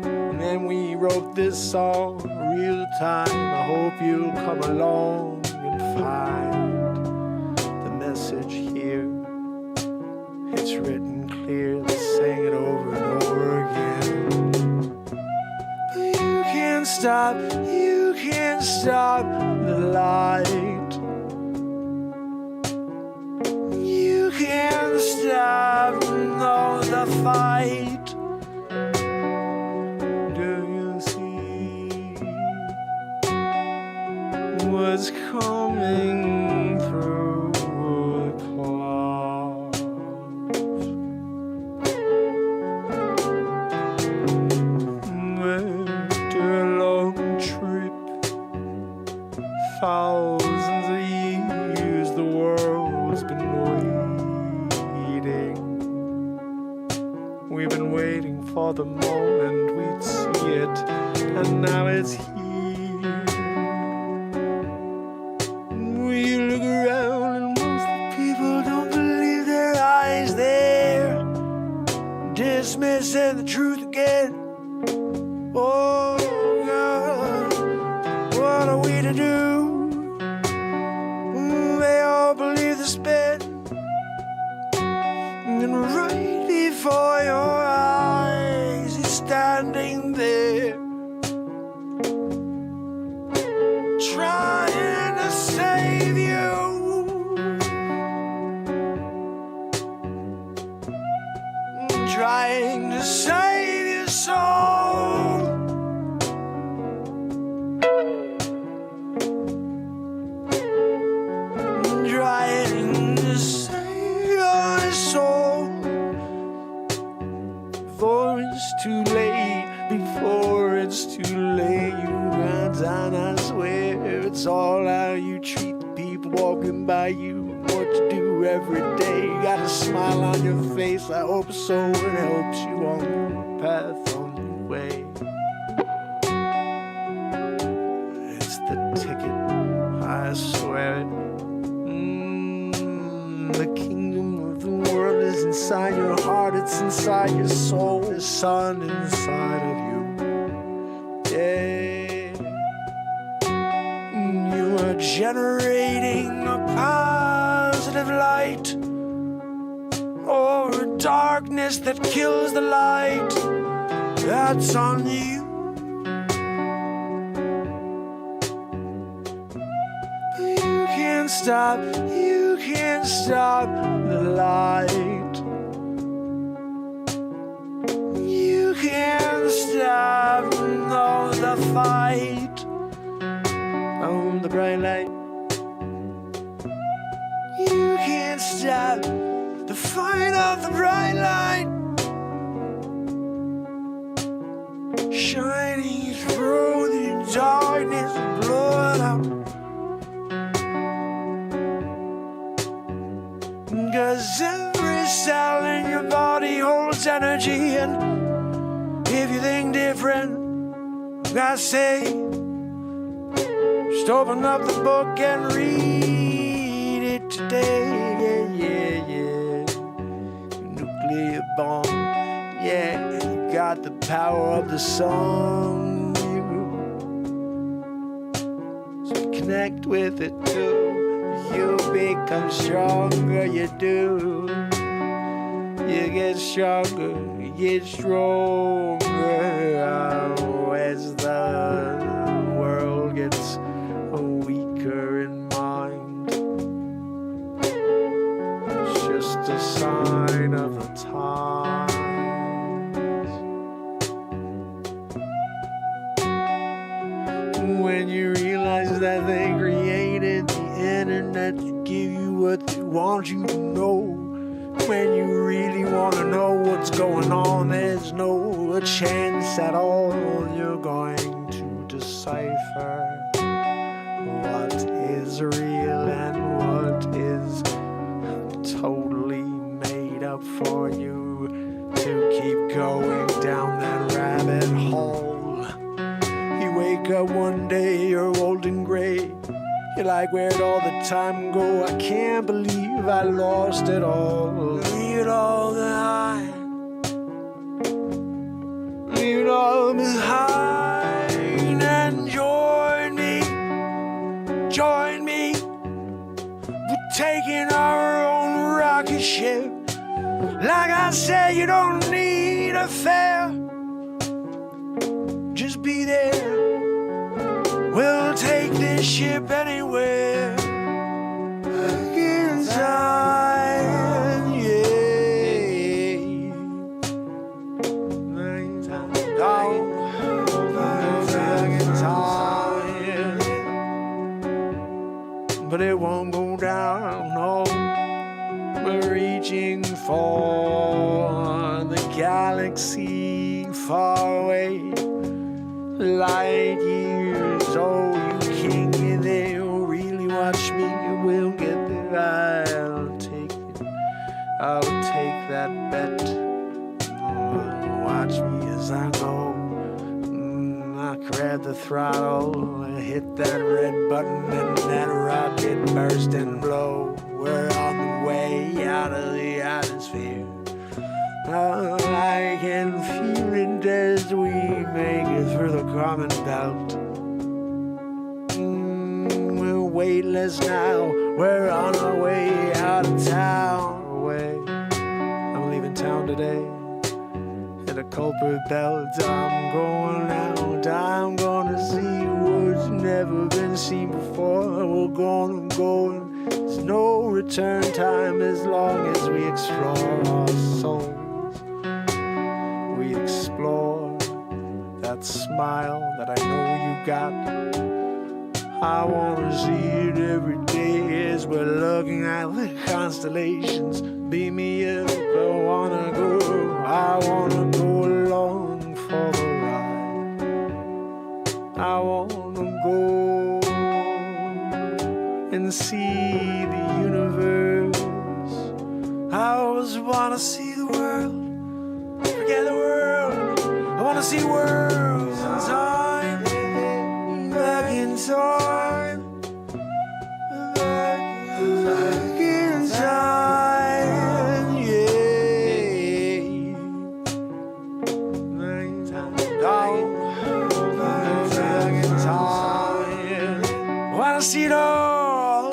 Speaker 7: And then we wrote this song real time. I hope you'll come along and find the message here. It's written clear, let's sing it over and over again. You can't stop the light. You can't stop, no, the fight. Do you see what's coming through the clouds? After a long trip, thousands of years, the world's been waiting. We've been waiting for the moment we'd see it, and now it's here. We look around and most of the people don't believe their eyes. They're dismissing the truth again. Oh God, what are we to do? They all believe the spin, and right before your eyes he's standing there, trying to save you, trying to save your soul. Trying to save your soul. Before it's too late, before it's too late, you got time, I swear. It's all how you treat the people walking by you, what you do every day. You got a smile on your face, I hope so, it helps you on your path, on your way. It's the ticket, I swear it. The kingdom of the world is inside your heart, it's inside your soul, the sun inside of you. Yeah, you are generating a positive light, or a darkness that kills the light. That's on you. You can't stop the light. You can't stop, no, the fight. On the bright light. You can't stop the fight of the bright light, shining through the darkness, blow it out. 'Cause every cell in your body holds energy, and if you think different, I say, just open up the book and read it today. Yeah. Nuclear bomb, yeah, you got the power of the song. So connect with it too. You become stronger, you do. You get stronger, you get stronger. Oh, as the world gets weaker in mind, it's just a sign of the times. When you realize that they created the internet to give you what they want you to know. When you really want to know what's going on, there's no chance at all you're going to decipher what is real and what is totally made up for you to keep going down that rabbit hole. You wake up one day, you're old and gray. You're like, where'd all the time go? I can't believe I lost it all. Read all the high, Like I said, you don't need a fare. Just be there. We'll take this ship anywhere. Inside, yeah. Down, but it won't go down. No, we're reaching for the galaxy far away, light years. Oh, you king, and they'll really watch me. We'll get there. I'll take it. I'll take that bet. Watch me as I go. I grab the throttle, I hit that red button, and that rocket burst and blow. We're on the way out of the atmosphere. I can feel it as we make it through the common belt. We're weightless now, we're on our way out of town. I'm leaving town today. The culprit belt, I'm going out. I'm gonna see what's never been seen before. We're gonna go, and there's no return time as long as we explore our souls. We explore that smile that I know you got. I wanna see it every day as we're looking at the constellations. Beam me up, I wanna go along for the ride. I wanna go and see the universe. I just wanna see the world. Forget the world. I wanna see worlds in time. Back in time. Back in time. Yeah. Back in time. Wanna see it all.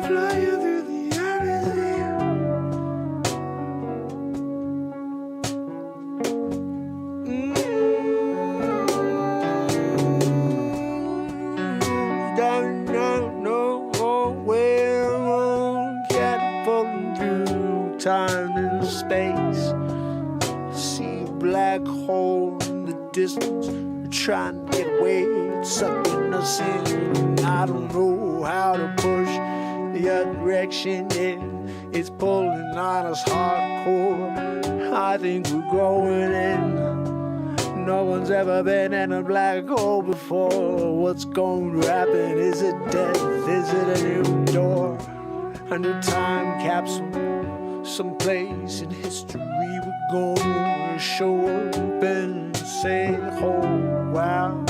Speaker 7: Flying through the atmosphere. Catapulting through time and space. See a black hole in the distance. We're trying to get away, it's sucking us in. I don't know how to push the other direction in. It's pulling on us hardcore. I think we're going in. No one's ever been in a black hole before. What's going to happen? Is it death? Is it a new door? A new time capsule? Someplace in history we're going to show up and say, oh, wow.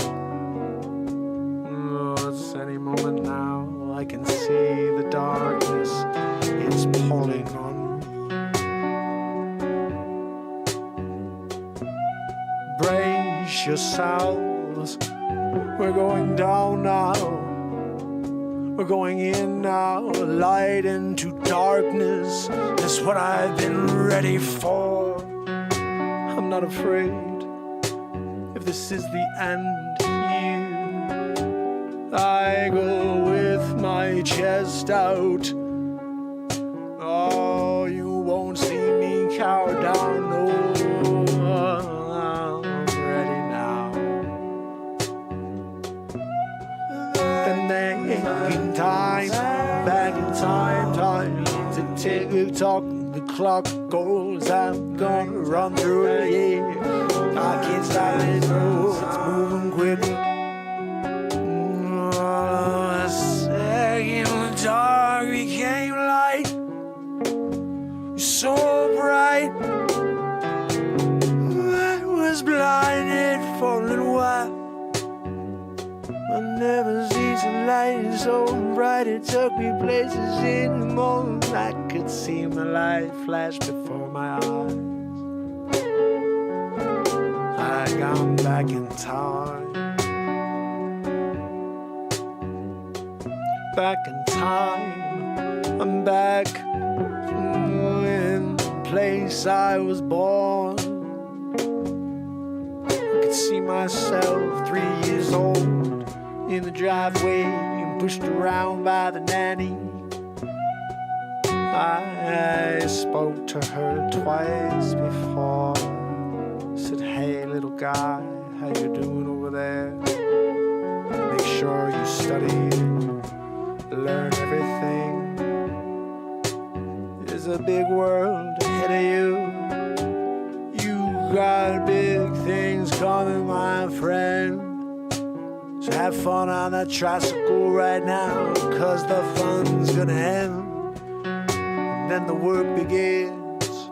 Speaker 7: Oh, it's any moment now. I can see the darkness. It's pulling on me. Brace yourselves. We're going down now. We're going in now, light into darkness. That's what I've been ready for. I'm not afraid if this is the end here. I go with my chest out. Oh, you won't see me cower down. No, I'm ready now. Back in time, back in time to tick tock. The clock goes, I'm gonna run through it, yeah. I can't stop it, no, it's moving quicker. A second, the dark became light, so bright. I was blinded for a little while. I never seen some light so bright. It took me places in the morning. I could see my light flash before my eyes. I gone back in time. Back in time. I'm back place I was born. I could see myself 3 years old in the driveway and pushed around by the nanny. I spoke to her twice before. Said, hey little guy, how you doing over there? Make sure you study, learn everything. There's a big world ahead of you. You got big things coming, my friend. So have fun on that tricycle right now, 'cause the fun's gonna end. And then the work begins.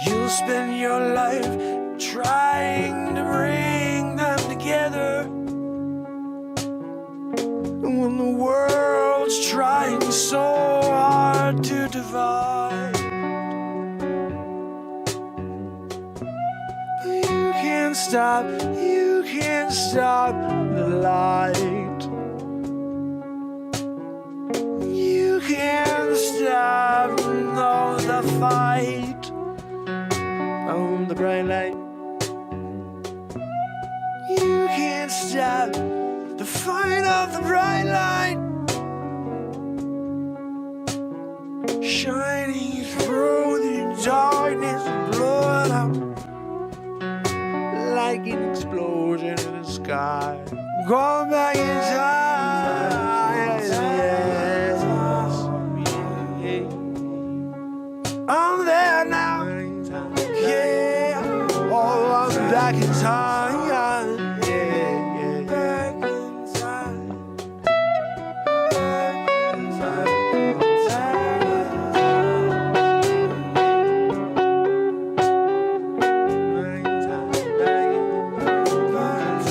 Speaker 7: You'll spend your life trying to bring them together. And when the world's trying so hard to divide, you can't stop the light. You can't stop, no, the fight. On the bright light. You can't stop the fight of the bright light, shining through the darkness, blowing up like an explosion in the sky. Going back in time, yes. I'm there now, yeah. Oh, I'm back in time, yeah.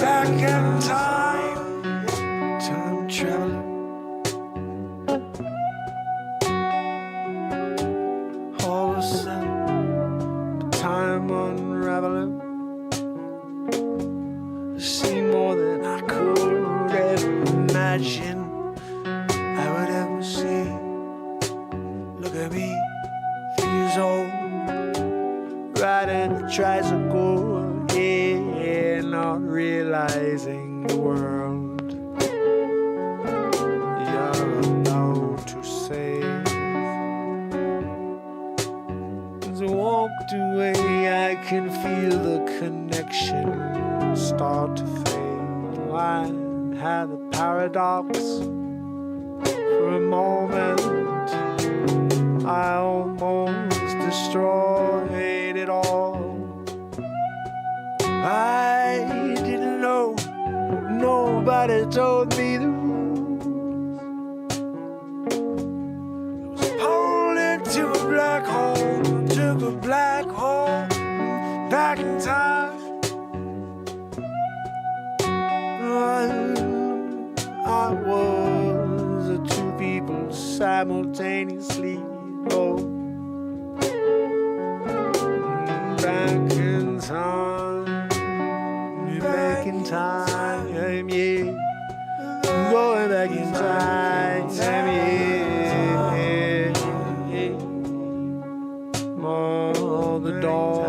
Speaker 7: Back in time. Time traveler. All of a sudden, time unraveling. I've seen more than I could ever imagine I would ever see. Look at me, 3 years old, riding a tricycle, yeah, not realizing the world you're about to save. As I walked away, I can feel the connection start to fade. I had a paradox for a moment. I almost destroyed it all. I didn't know, nobody told me the rules. I was pulled into a black hole, took a black hole back in time. I was two people simultaneously. Oh, back in time, back in time, yeah. Going back in time, yeah. All the dawn.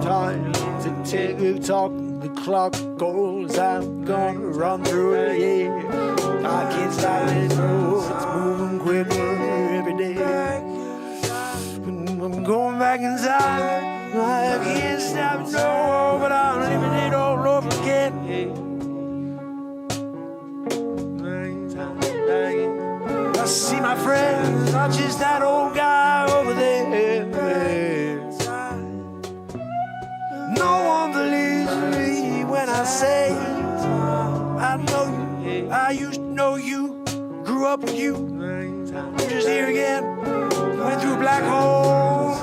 Speaker 7: Time to take the talk. The clock goes, I'm gonna run through it, yeah. I can't stop it, no, it's moving quicker every day. I'm going back in time, I can't stop it, no, but I'm living it all over again. I see my friends, not just that old guy over there. No one believes me when I say I know you, I used to know you, grew up with you. I'm just here again, went through a black hole.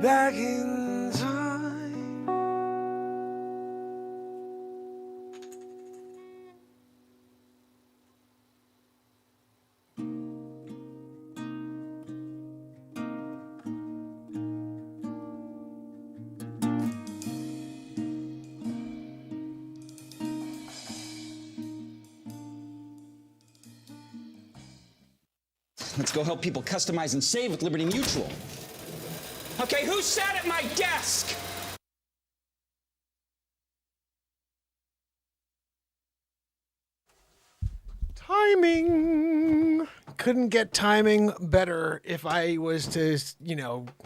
Speaker 7: Back in time.
Speaker 10: Let's go help people customize and save with Liberty Mutual. Okay, who sat at my desk?
Speaker 1: Timing. Couldn't get timing better if I was to,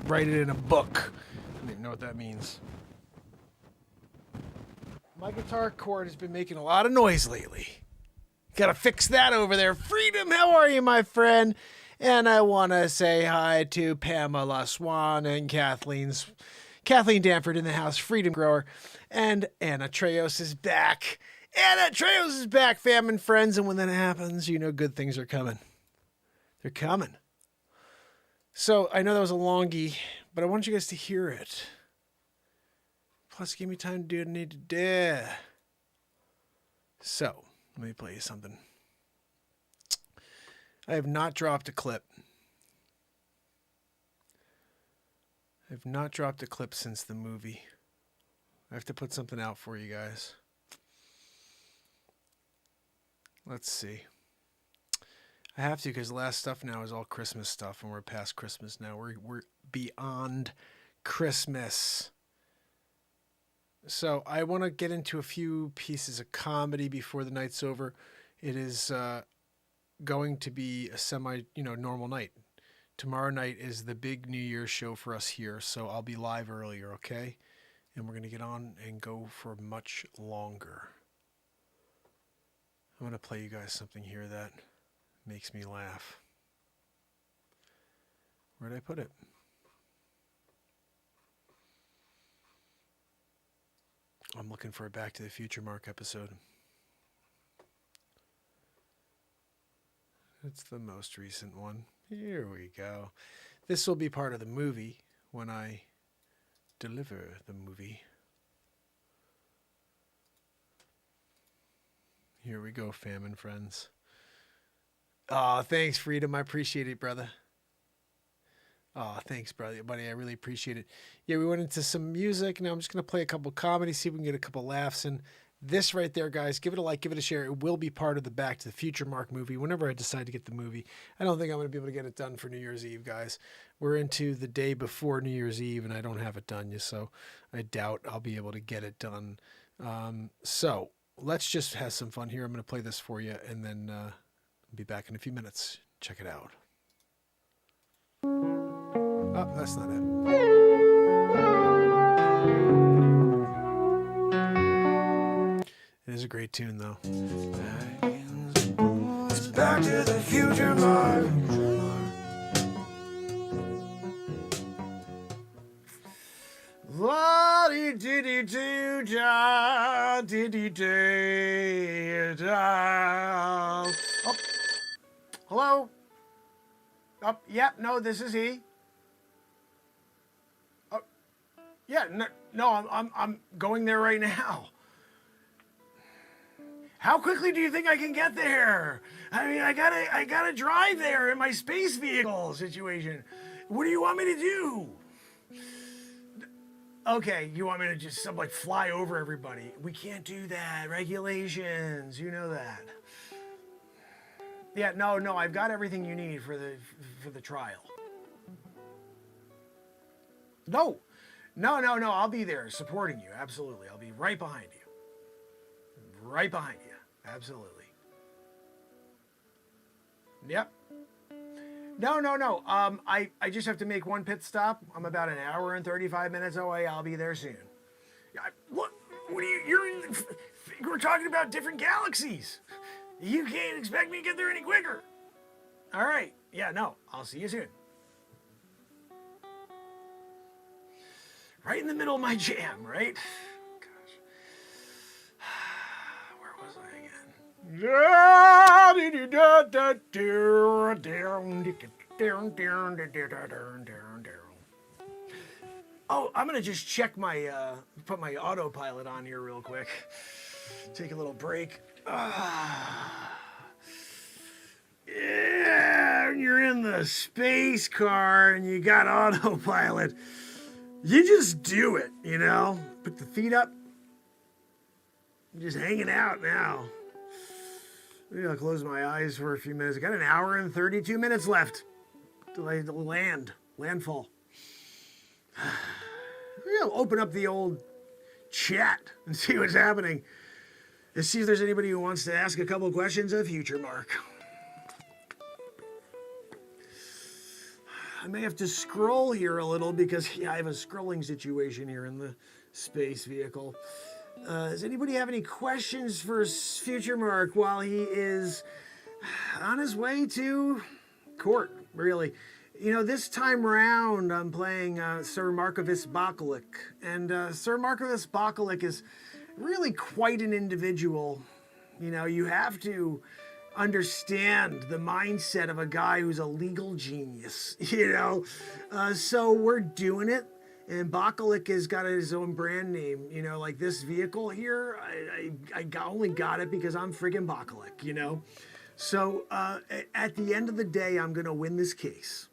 Speaker 1: write it in a book. I don't even know what that means. My guitar cord has been making a lot of noise lately. Gotta fix that over there. Freedom, how are you, my friend? And I want to say hi to Pamela Swan and Kathleen Danford in the house, Freedom Grower. And Anna Treos is back. Anna Treos is back, fam and friends. And when that happens, good things are coming. They're coming. So I know that was a longie, but I want you guys to hear it. Plus, give me time to do what I need to do. So, let me play you something. I have not dropped a clip. I have not dropped a clip since the movie. I have to put something out for you guys. Let's see. I have to because the last stuff now is all Christmas stuff, and we're past Christmas now. We're beyond Christmas. So I want to get into a few pieces of comedy before the night's over. It is going to be a normal night. Tomorrow night is the big New Year's show for us here, so I'll be live earlier, okay? And we're going to get on and go for much longer. I'm going to play you guys something here that makes me laugh. Where'd I put it? I'm looking for a Back to the Future Mark episode. It's the most recent one. Here we go. This will be part of the movie when I deliver the movie. Here we go, fam and friends. Oh, thanks, Freedom. I appreciate it, brother. Oh, thanks, brother, buddy. I really appreciate it. Yeah, we went into some music. Now I'm just going to play a couple comedy, see if we can get a couple laughs in. This right there, guys, give it a like, give it a share. It will be part of the Back to the Future Mark movie whenever I decide to get the movie. I don't think I'm going to be able to get it done for New Year's Eve, guys. We're into the day before New Year's Eve, and I don't have it done yet, so I doubt I'll be able to get it done. So let's just have some fun here. I'm going to play this for you, and then I'll be back in a few minutes. Check it out. Oh, that's not it. It is a great tune, though. It's Back to the Future, Mark. La-dee-dee-dee-doo-da, dee-dee-dee-da. Oh, hello? Oh, yeah, no, this is he. Oh, yeah, no, I'm going there right now. How quickly do you think I can get there? I mean, I gotta drive there in my space vehicle situation. What do you want me to do? Okay, you want me to just fly over everybody? We can't do that. Regulations, you know that. Yeah, no, I've got everything you need for the trial. No, I'll be there supporting you. Absolutely, I'll be right behind you. Right behind you. Absolutely. Yep. No. I just have to make one pit stop. I'm about an hour and 35 minutes away. I'll be there soon. Look, we're talking about different galaxies. You can't expect me to get there any quicker. All right. Yeah, no. I'll see you soon. Right in the middle of my jam, right? Oh, I'm gonna just check my put my autopilot on here real quick. Take a little break. Yeah, you're in the space car and you got autopilot. You just do it, Put the feet up. I'm just hanging out now. Maybe I'll close my eyes for a few minutes. I got an hour and 32 minutes left. landfall. We're gonna open up the old chat and see what's happening. Let's see if there's anybody who wants to ask a couple questions of Future Mark. I may have to scroll here a little because I have a scrolling situation here in the space vehicle. Does anybody have any questions for Future Mark while he is on his way to court, really? You know, this time round I'm playing Sir Markovis Bakalik. And Sir Markovis Bakalik is really quite an individual. You know, you have to understand the mindset of a guy who's a legal genius, you know? So we're doing it. And Bakalik has got his own brand name, you know, like this vehicle here, I only got it because I'm friggin' Bakalik, you know? So at the end of the day, I'm gonna win this case.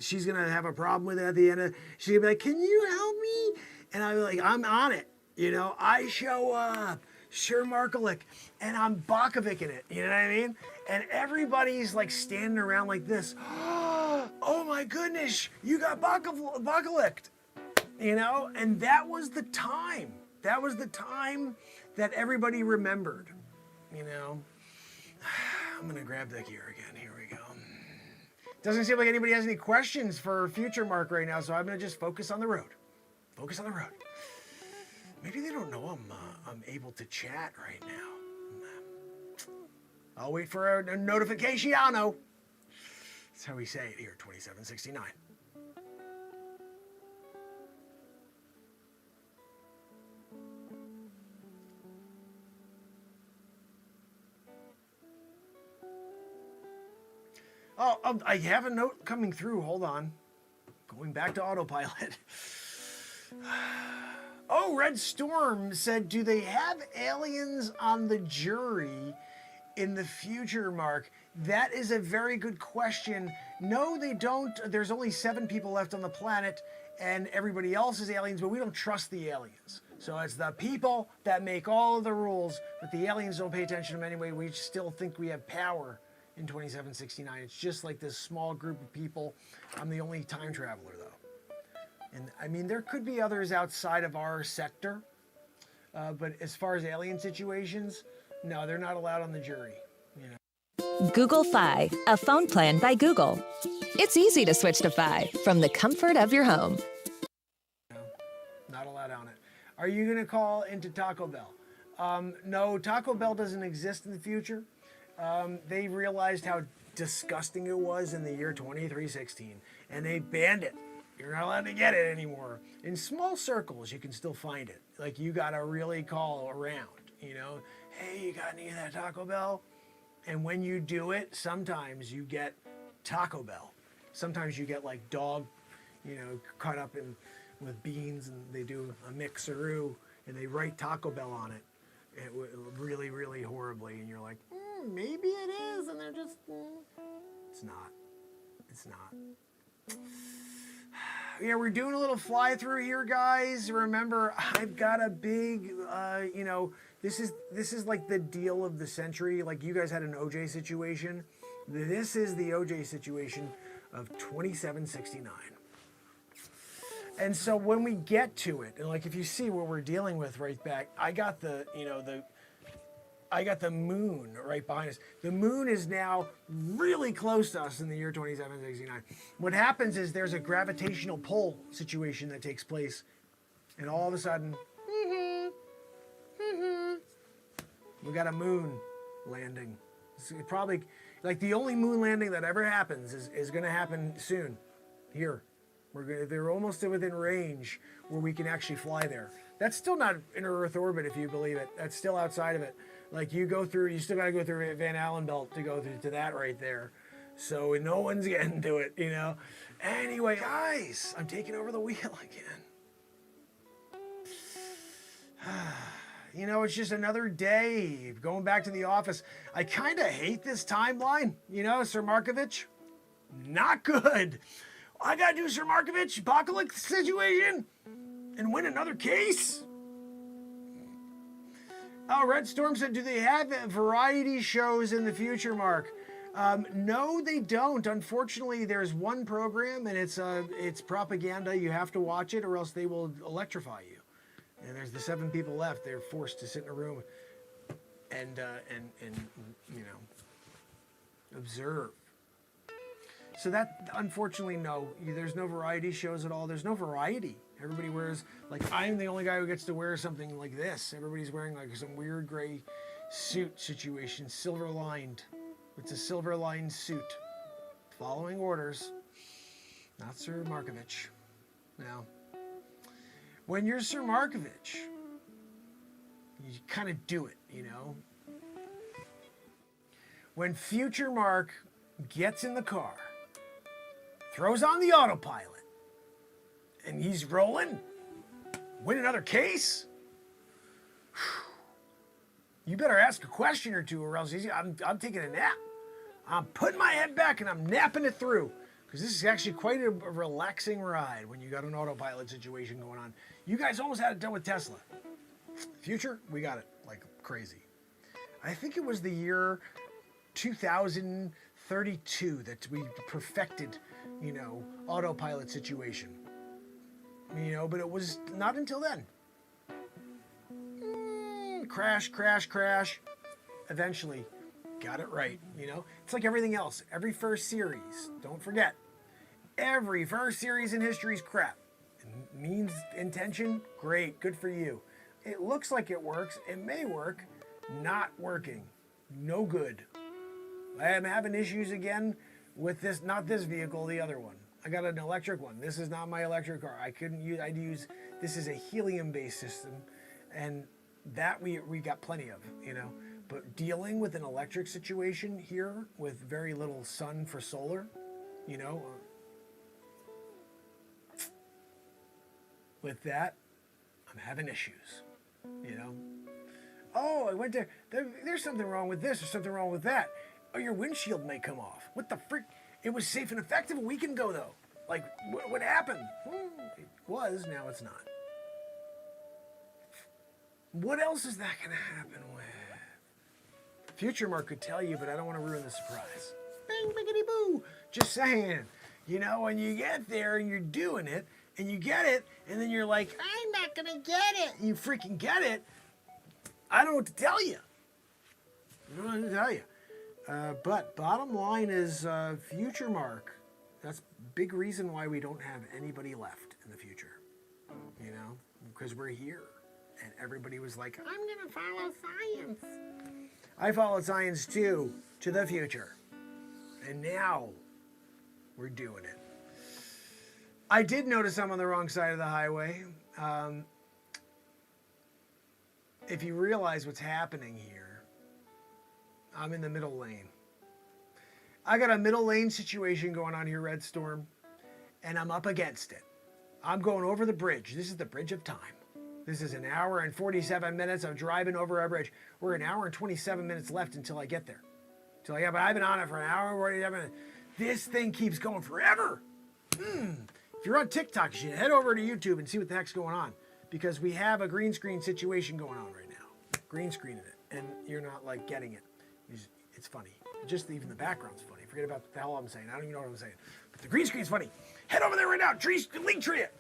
Speaker 1: She's gonna have a problem with it at the end. She's gonna be like, can you help me? And I'm like, I'm on it, you know? I show up, Sure Markalik, and I'm Bakovicking it, you know what I mean? And everybody's like standing around like this. Oh my goodness, you got Bakalicked. You know, and that was the time. That was the time that everybody remembered, you know. I'm gonna grab the gear again. Here we go. Doesn't seem like anybody has any questions for Future Mark right now, so I'm gonna just focus on the road. Focus on the road. Maybe they don't know I'm able to chat right now. I'll wait for a notification. That's how we say it here, 2769. Oh, I have a note coming through. Hold on. Going back to autopilot. Oh, Red Storm said, do they have aliens on the jury in the future, Mark? That is a very good question. No, they don't. There's only 7 people left on the planet, and everybody else is aliens, but we don't trust the aliens. So it's the people that make all of the rules, but the aliens don't pay attention to them anyway. We still think we have power. In 2769, it's just like this small group of people. I'm the only time traveler, though. And I mean, there could be others outside of our sector, but as far as alien situations, no, they're not allowed on the jury. You know.
Speaker 11: Google Fi, a phone plan by Google. It's easy to switch to Fi from the comfort of your home.
Speaker 1: No, not allowed on it. Are you going to call into Taco Bell? No, Taco Bell doesn't exist in the future. They realized how disgusting it was in the year 2316, and they banned it. You're not allowed to get it anymore. In small circles, you can still find it. Like, you gotta really call around, you know? Hey, you got any of that Taco Bell? And when you do it, sometimes you get Taco Bell. Sometimes you get, like, dog, you know, cut up with beans, and they do a mixeroo, and they write Taco Bell on it. Really, really horribly, and you're like, maybe it is, and they're just, it's not. It's not. Yeah, we're doing a little fly through here, guys. Remember, I've got a big, you know, this is like the deal of the century. Like, you guys had an OJ situation. This is the OJ situation of 2769. And so when we get to it, and like if you see what we're dealing with right back, I got the, you know, I got the moon right behind us. The moon is now really close to us in the year 2769. What happens is there's a gravitational pull situation that takes place, and all of a sudden, we got a moon landing. It's probably like the only moon landing that ever happens is going to happen soon here. They're almost within range where we can actually fly there. That's still not inner Earth orbit, if you believe it. That's still outside of it. Like, you still got to go through Van Allen belt to go through to that right there. So no one's getting to it, you know. Anyway, guys, I'm taking over the wheel again. You know, it's just another day going back to the office. I kind of hate this timeline, you know, Sir Markovich. Not good. I gotta do Sir Markovich apocalypse situation and win another case. Oh, Red Storm said, do they have variety shows in the future, Mark? No, they don't. Unfortunately, there's one program, and it's propaganda. You have to watch it, or else they will electrify you. And there's the 7 people left. They're forced to sit in a room and you know, observe. So that, unfortunately, no. There's no variety shows at all. There's no variety. Everybody wears, like, I'm the only guy who gets to wear something like this. Everybody's wearing like some weird gray suit situation, silver lined. It's a silver lined suit. Following orders. Not Sir Markovich. Now, when you're Sir Markovich, you kind of do it, you know? When Future Mark gets in the car, throws on the autopilot, and he's rolling, win another case? You better ask a question or two, or else I'm taking a nap. I'm putting my head back and I'm napping it through. Because this is actually quite a relaxing ride when you got an autopilot situation going on. You guys almost had it done with Tesla. Future, we got it like crazy. I think it was the year 2032 that we perfected, you know, autopilot situation. You know, but it was not until then. Crash, crash, crash. Eventually, got it right, you know? It's like everything else. Every first series, don't forget, every first series in history is crap. It means intention, great, good for you. It looks like it works, it may work, not working, no good. I am having issues again with this, not this vehicle, the other one. I got an electric one. This is not my electric car. I'd use, this is a helium-based system, and that we got plenty of, you know. But dealing with an electric situation here with very little sun for solar, you know, with that, I'm having issues, you know. Oh, I went there. There's something wrong with this or something wrong with that. Oh, your windshield may come off. What the frick? It was safe and effective a weekend ago, though. Like, what happened? It was, now it's not. What else is that going to happen with? Future Mark could tell you, but I don't want to ruin the surprise. Bang, biggity boo. Just saying. You know, when you get there and you're doing it, and you get it, and then you're like, I'm not going to get it. You freaking get it. I don't know what to tell you. I don't know what to tell you. But bottom line is Future Mark. That's a big reason why we don't have anybody left in the future. You know, because we're here. And everybody was like, I'm going to follow science. I followed science too, to the future. And now we're doing it. I did notice I'm on the wrong side of the highway. If you realize what's happening here, I'm in the middle lane. I got a middle lane situation going on here, Red Storm, and I'm up against it. I'm going over the bridge. This is the bridge of time. This is an hour and 47 minutes of driving over our bridge. We're an hour and 27 minutes left until I get there. But I've been on it for an hour and 47 minutes. This thing keeps going forever. If you're on TikTok, you should head over to YouTube and see what the heck's going on. Because we have a green screen situation going on right now. Green screening it. And you're not like getting it. It's funny. Just even the background's funny. Forget about the hell I'm saying. I don't even know what I'm saying. But the green screen's funny. Head over there right now. Link tree it.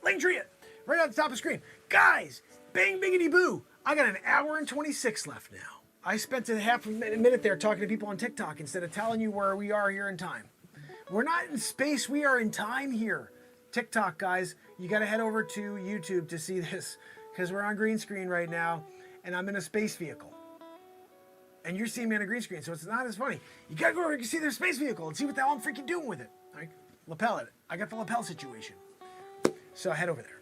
Speaker 1: Right on the top of the screen. Guys, bang biggity boo. I got an hour and 26 left now. I spent a half a minute there talking to people on TikTok instead of telling you where we are here in time. We're not in space. We are in time here. TikTok, guys, you got to head over to YouTube to see this because we're on green screen right now and I'm in a space vehicle. And you're seeing me on a green screen, so it's not as funny. You got to go over and see their space vehicle and see what the hell I'm freaking doing with it. All right? Lapel it. I got the lapel situation. So head over there.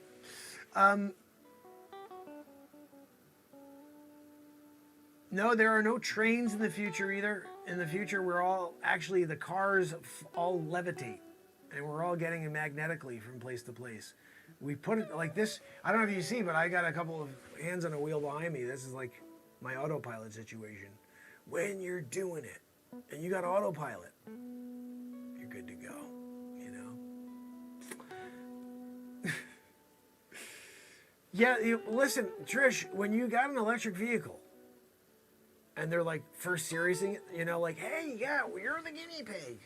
Speaker 1: No, there are no trains in the future either. In the future, we're all, actually, the cars all levitate. And we're all getting it magnetically from place to place. We put it like this. I don't know if you see, but I got a couple of hands on a wheel behind me. This is like my autopilot situation. When you're doing it, and you got autopilot, you're good to go, you know? Yeah, listen, Trish, when you got an electric vehicle, and they're like first seriousing it, you know, like, hey, yeah, well, you're the guinea pig.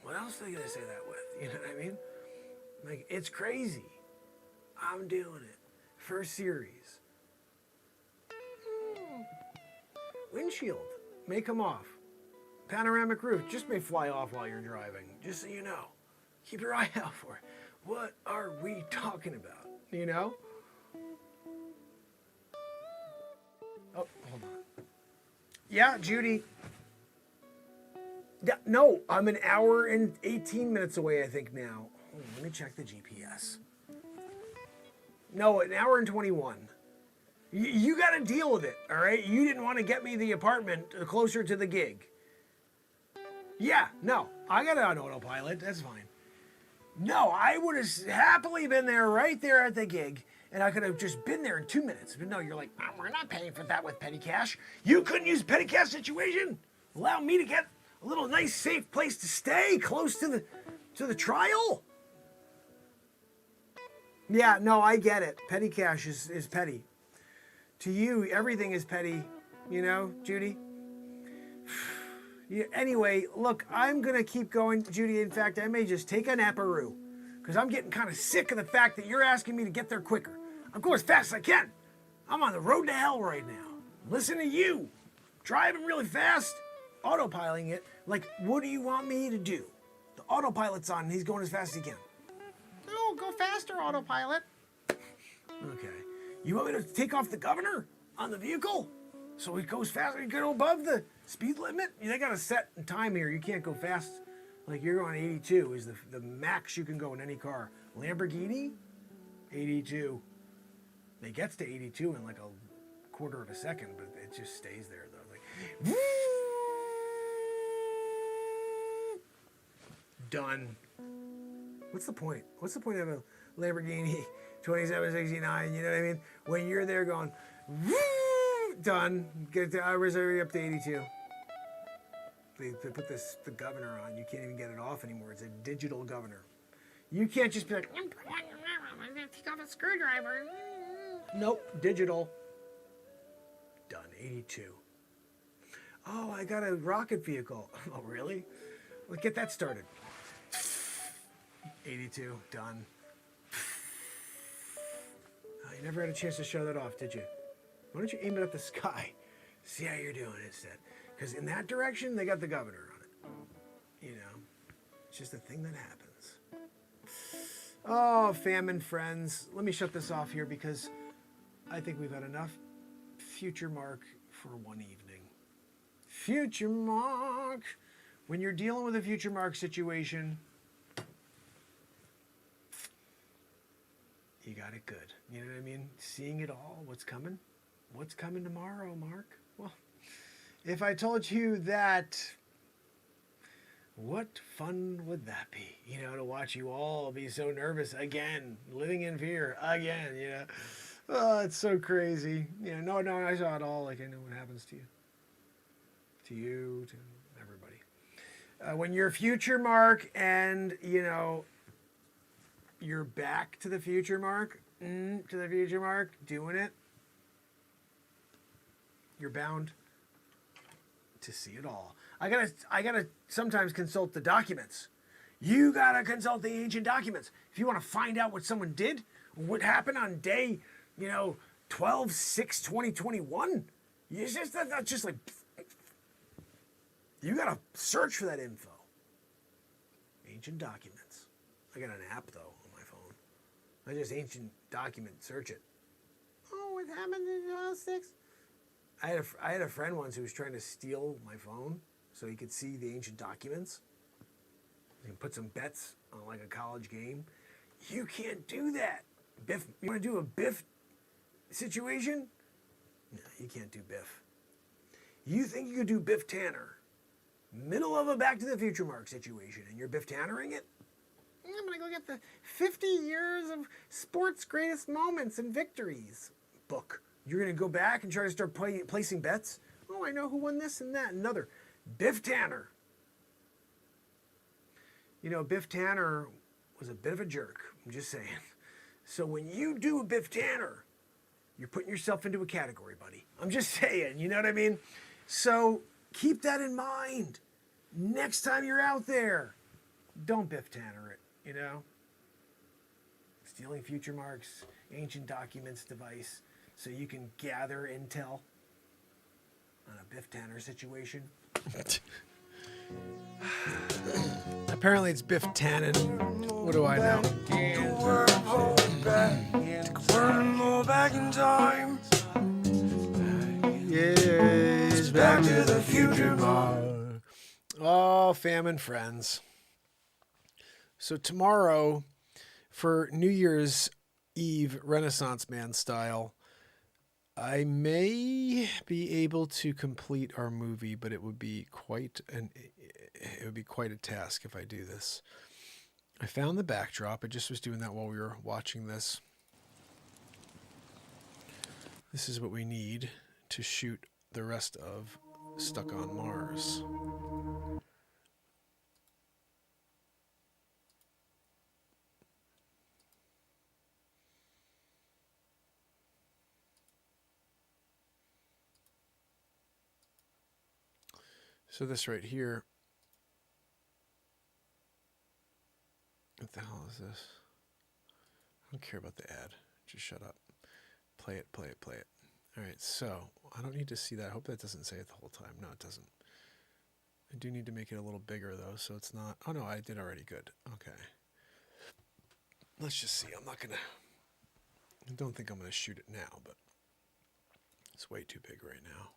Speaker 1: What else are they gonna say that with? You know what I mean? Like, it's crazy. I'm doing it. First series. Windshield may come off. Panoramic roof just may fly off while you're driving. Just so you know. Keep your eye out for it. What are we talking about? You know? Oh, hold on. Yeah, Judy. Yeah, no, I'm an hour and 18 minutes away, I think, now. Hold on, let me check the GPS. No, an hour and 21. You got to deal with it, all right? You didn't want to get me the apartment closer to the gig. Yeah, no, I got it on autopilot. That's fine. No, I would have happily been there right there at the gig, and I could have just been there in 2 minutes. But no, you're like, we're not paying for that with petty cash. You couldn't use petty cash situation. Allow me to get a little nice, safe place to stay close to the trial. Yeah, no, I get it. Petty cash is petty. To you, everything is petty, you know, Judy? Yeah, anyway, look, I'm going to keep going, Judy. In fact, I may just take a naparoo because I'm getting kind of sick of the fact that you're asking me to get there quicker. I'm going as fast as I can. I'm on the road to hell right now. Listen to you. Driving really fast, autopiloting it. Like, what do you want me to do? The autopilot's on and he's going as fast as he can. No, go faster, autopilot. Okay. You want me to take off the governor on the vehicle so it goes faster? You go above the speed limit? They got a set time here. You can't go fast. Like, you're on 82 is the max you can go in any car. Lamborghini, 82. It gets to 82 in like a quarter of a second, but it just stays there though. Like, done. What's the point? What's the point of a Lamborghini 2769? You know what I mean? When you're there going, done. Get the hours already up to 82. They put the governor on. You can't even get it off anymore. It's a digital governor. You can't just be like, I'm gonna take off a screwdriver. Nope, digital. Done. 82. Oh, I got a rocket vehicle. Oh, really? Let's get that started. 82. Done. Oh, you never had a chance to show that off, did you? Why don't you aim it at the sky? See how you're doing instead. Because in that direction, they got the governor on it. You know, it's just a thing that happens. Oh, famine friends. Let me shut this off here because I think we've had enough future mark for one evening. Future mark. When you're dealing with a future mark situation, you got it good. You know what I mean? Seeing it all, what's coming? What's coming tomorrow, Mark? Well, if I told you that, what fun would that be? You know, to watch you all be so nervous again, living in fear again, you know? Oh, it's so crazy. You know, no, I saw it all. Like, I know what happens to you. To you, to everybody. When you're future Mark and, you know, you're back to the future Mark, doing it, you're bound to see it all. I gotta sometimes consult the documents. You gotta consult the ancient documents. If you want to find out what someone did, what happened on day, 12/6/2021, it's just that's just like, you gotta search for that info. Ancient documents. I got an app though on my phone. I just ancient document search it. Oh, what happened in 12/6? I had a friend once who was trying to steal my phone so he could see the ancient documents. He can put some bets on like a college game. You can't do that. Biff, you want to do a Biff situation? No, you can't do Biff. You think you could do Biff Tanner? Middle of a Back to the Future Mark situation, and you're Biff Tannering it? I'm going to go get the 50 years of sports greatest moments and victories book. You're going to go back and try to start placing bets? Oh, I know who won this and that. Another. Biff Tanner. You know, Biff Tanner was a bit of a jerk. I'm just saying. So when you do Biff Tanner, You're putting yourself into a category, buddy. I'm just saying, you know what I mean? So keep that in mind. Next time you're out there, don't Biff Tanner it, you know? Stealing future marks, ancient documents device, so you can gather intel on a Biff Tanner situation. Apparently it's Biff Tannen. What do I know?
Speaker 7: Back in time.
Speaker 1: Yes, back to the future, Mark. Oh, fam and friends. So tomorrow, for New Year's Eve Renaissance Man style, I may be able to complete our movie, but it would be quite a task if I do this. I found the backdrop. I just was doing that while we were watching this. This is what we need to shoot the rest of Stuck on Mars. So this right here. What the hell is this? I don't care about the ad. Just shut up. Play it, play it, play it. All right, so I don't need to see that. I hope that doesn't say it the whole time. No, it doesn't. I do need to make it a little bigger, though, so it's not... Oh, no, I did already. Good. Okay. Let's just see. I don't think I'm going to shoot it now, but it's way too big right now.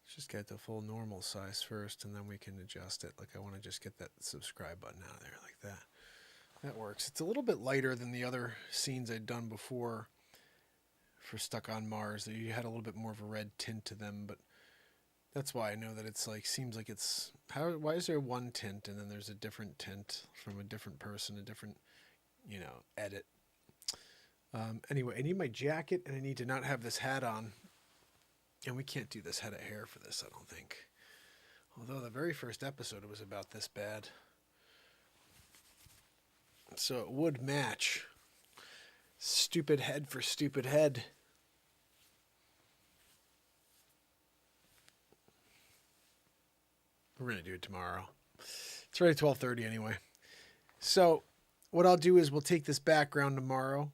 Speaker 1: Let's just get the full normal size first, and then we can adjust it. Like, I want to just get that subscribe button out of there like that. That works. It's a little bit lighter than the other scenes I'd done before for Stuck on Mars. You had a little bit more of a red tint to them, but that's why I know that it's like, seems like it's... Why is there one tint and then there's a different tint from a different person, a different, edit? Anyway, I need my jacket and I need to not have this hat on. And we can't do this head of hair for this, I don't think. Although the very first episode was about this bad. So it would match. Stupid head for stupid head. We're going to do it tomorrow. It's already 12:30 anyway. So what I'll do is we'll take this background tomorrow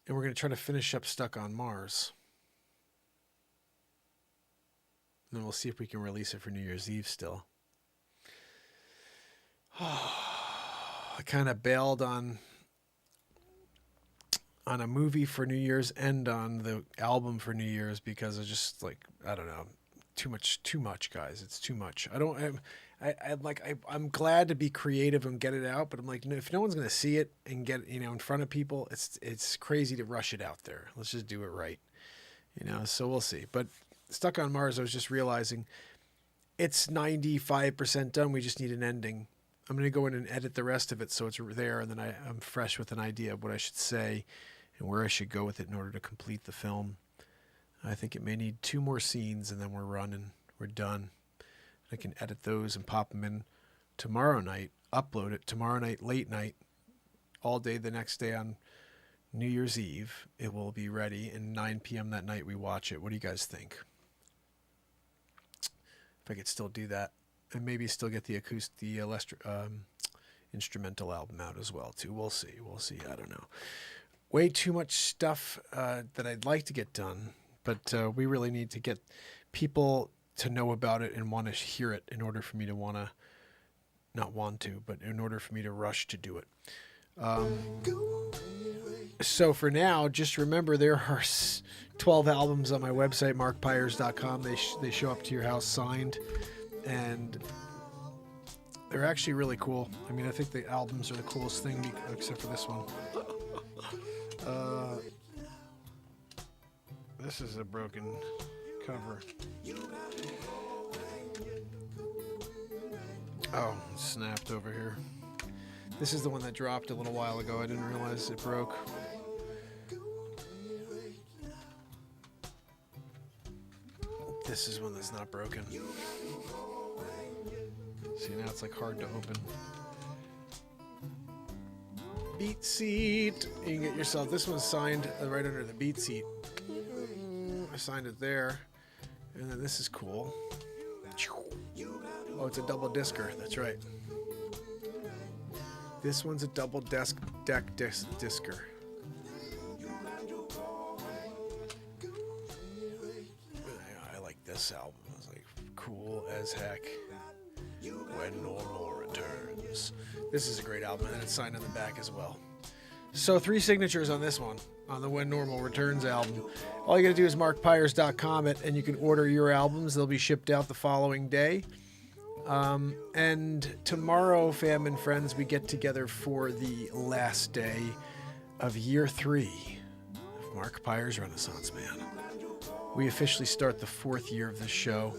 Speaker 1: and we're going to try to finish up Stuck on Mars. And then we'll see if we can release it for New Year's Eve still. I kind of bailed on a movie for New Year's and on the album for New Year's because it's just like, I don't know, too much, guys. It's too much. I'm glad to be creative and get it out, but I'm like, if no one's going to see it and get it, in front of people, it's crazy to rush it out there. Let's just do it right. So we'll see. But Stuck on Mars, I was just realizing it's 95% done. We just need an ending. I'm going to go in and edit the rest of it so it's there, and then I'm fresh with an idea of what I should say and where I should go with it in order to complete the film. I think it may need 2 more scenes, and then we're running. We're done. I can edit those and pop them in tomorrow night, upload it tomorrow night, late night, all day the next day on New Year's Eve. It will be ready, and 9 p.m. that night we watch it. What do you guys think? If I could still do that. And maybe still get the instrumental album out as well, too. We'll see. I don't know. Way too much stuff that I'd like to get done, but we really need to get people to know about it and want to hear it in order for me to but in order for me to rush to do it. So for now, just remember there are 12 albums on my website, markpires.com. They show up to your house signed. And they're actually really cool. I mean, I think the albums are the coolest thing, except for this one. This is a broken cover. Oh, it snapped over here. This is the one that dropped a little while ago. I didn't realize it broke. This is one that's not broken. See, now it's like hard to open. beat seat. You can get yourself, this one's signed right under the beat seat. I signed it there. And then this is cool. Oh, it's a double discer. That's right. This one's a double discer. I like this album. It's like cool as heck. When Normal Returns. This is a great album, and it's signed on the back as well. So 3 signatures on this one, on the When Normal Returns album. All you gotta do is markpires.com it, and you can order your albums. They'll be shipped out the following day. And tomorrow, fam and friends, we get together for the last day of year 3 of Mark Pires Renaissance Man. We officially start the 4th year of this show.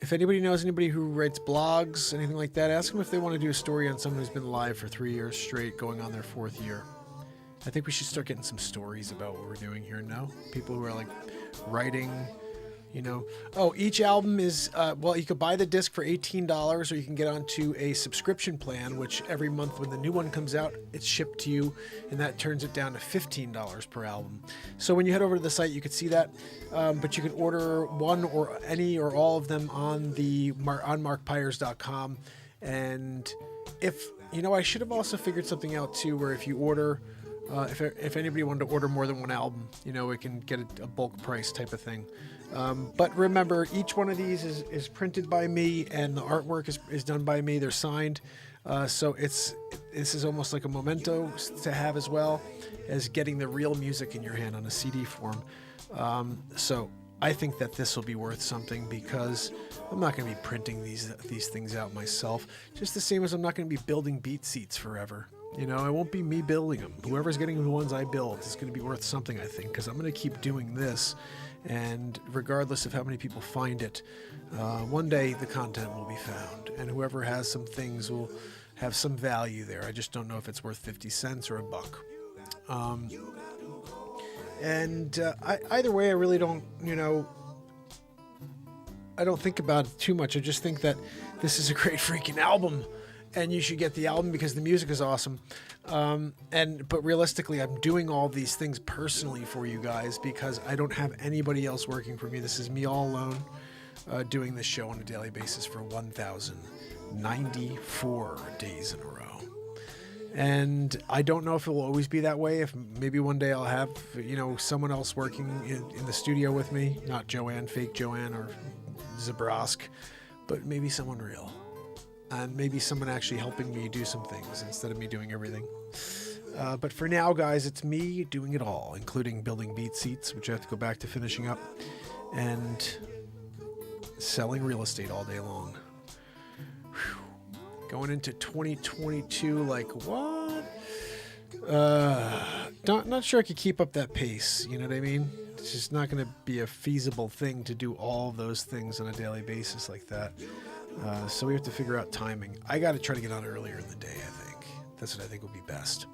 Speaker 1: If anybody knows anybody who writes blogs, anything like that, ask them if they want to do a story on someone who's been live for 3 years straight, going on their 4th year. I think we should start getting some stories about what we're doing here now. People who are like writing, you know. Oh, each album is, well, you could buy the disc for $18, or you can get onto a subscription plan, which every month when the new one comes out, it's shipped to you, and that turns it down to $15 per album. So when you head over to the site, you can see that, but you can order one or any or all of them on on markpires.com. And if, you know, I should have also figured something out too, where if you order, if anybody wanted to order more than one album, you know, it can get a bulk price type of thing. But remember, each one of these is printed by me, and the artwork is done by me. They're signed. So this is almost like a memento to have, as well as getting the real music in your hand on a CD form. So I think that this will be worth something, because I'm not going to be printing these things out myself, just the same as I'm not going to be building beat seats forever. You know, it won't be me building them. Whoever's getting the ones I build is going to be worth something, I think, because I'm going to keep doing this. And regardless of how many people find it, one day the content will be found, and whoever has some things will have some value there. I just don't know if it's worth 50 cents or a buck. Either way, I really don't, you know, I don't think about it too much. I just think that this is a great freaking album, and you should get the album because the music is awesome. But realistically, I'm doing all these things personally for you guys because I don't have anybody else working for me. This is me all alone, doing this show on a daily basis for 1,094 days in a row. And I don't know if it will always be that way. If maybe one day I'll have, you know, someone else working in the studio with me, not Joanne, fake Joanne or Zabrosk, but maybe someone real. And maybe someone actually helping me do some things instead of me doing everything. But for now, guys, it's me doing it all, including building beat seats, which I have to go back to finishing up, and selling real estate all day long. Whew. Going into 2022, like, what? Not sure I could keep up that pace, you know what I mean? It's just not going to be a feasible thing to do all of those things on a daily basis like that. So we have to figure out timing. I got to try to get on earlier in the day, I think. That's what I think will be best.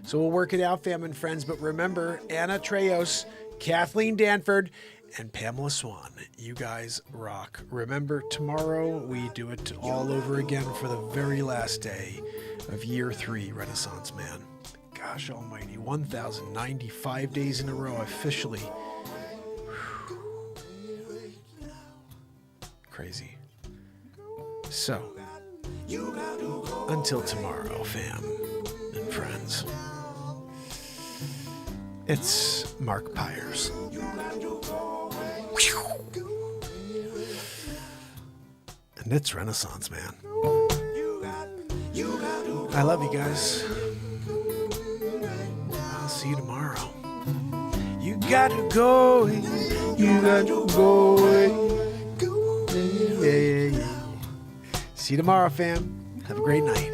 Speaker 1: So we'll work it out, fam and friends. But remember, Anna Trejos, Kathleen Danford, and Pamela Swan. You guys rock. Remember, tomorrow we do it all over again for the very last day of year 3 Renaissance Man. Gosh almighty, 1,095 days in a row officially. Whew. Crazy. So, until tomorrow, fam and friends, it's Mark Pires. And it's Renaissance Man. I love you guys. I'll see you tomorrow. You got to go. You got to go. Yeah. See you tomorrow, fam. Have a great night.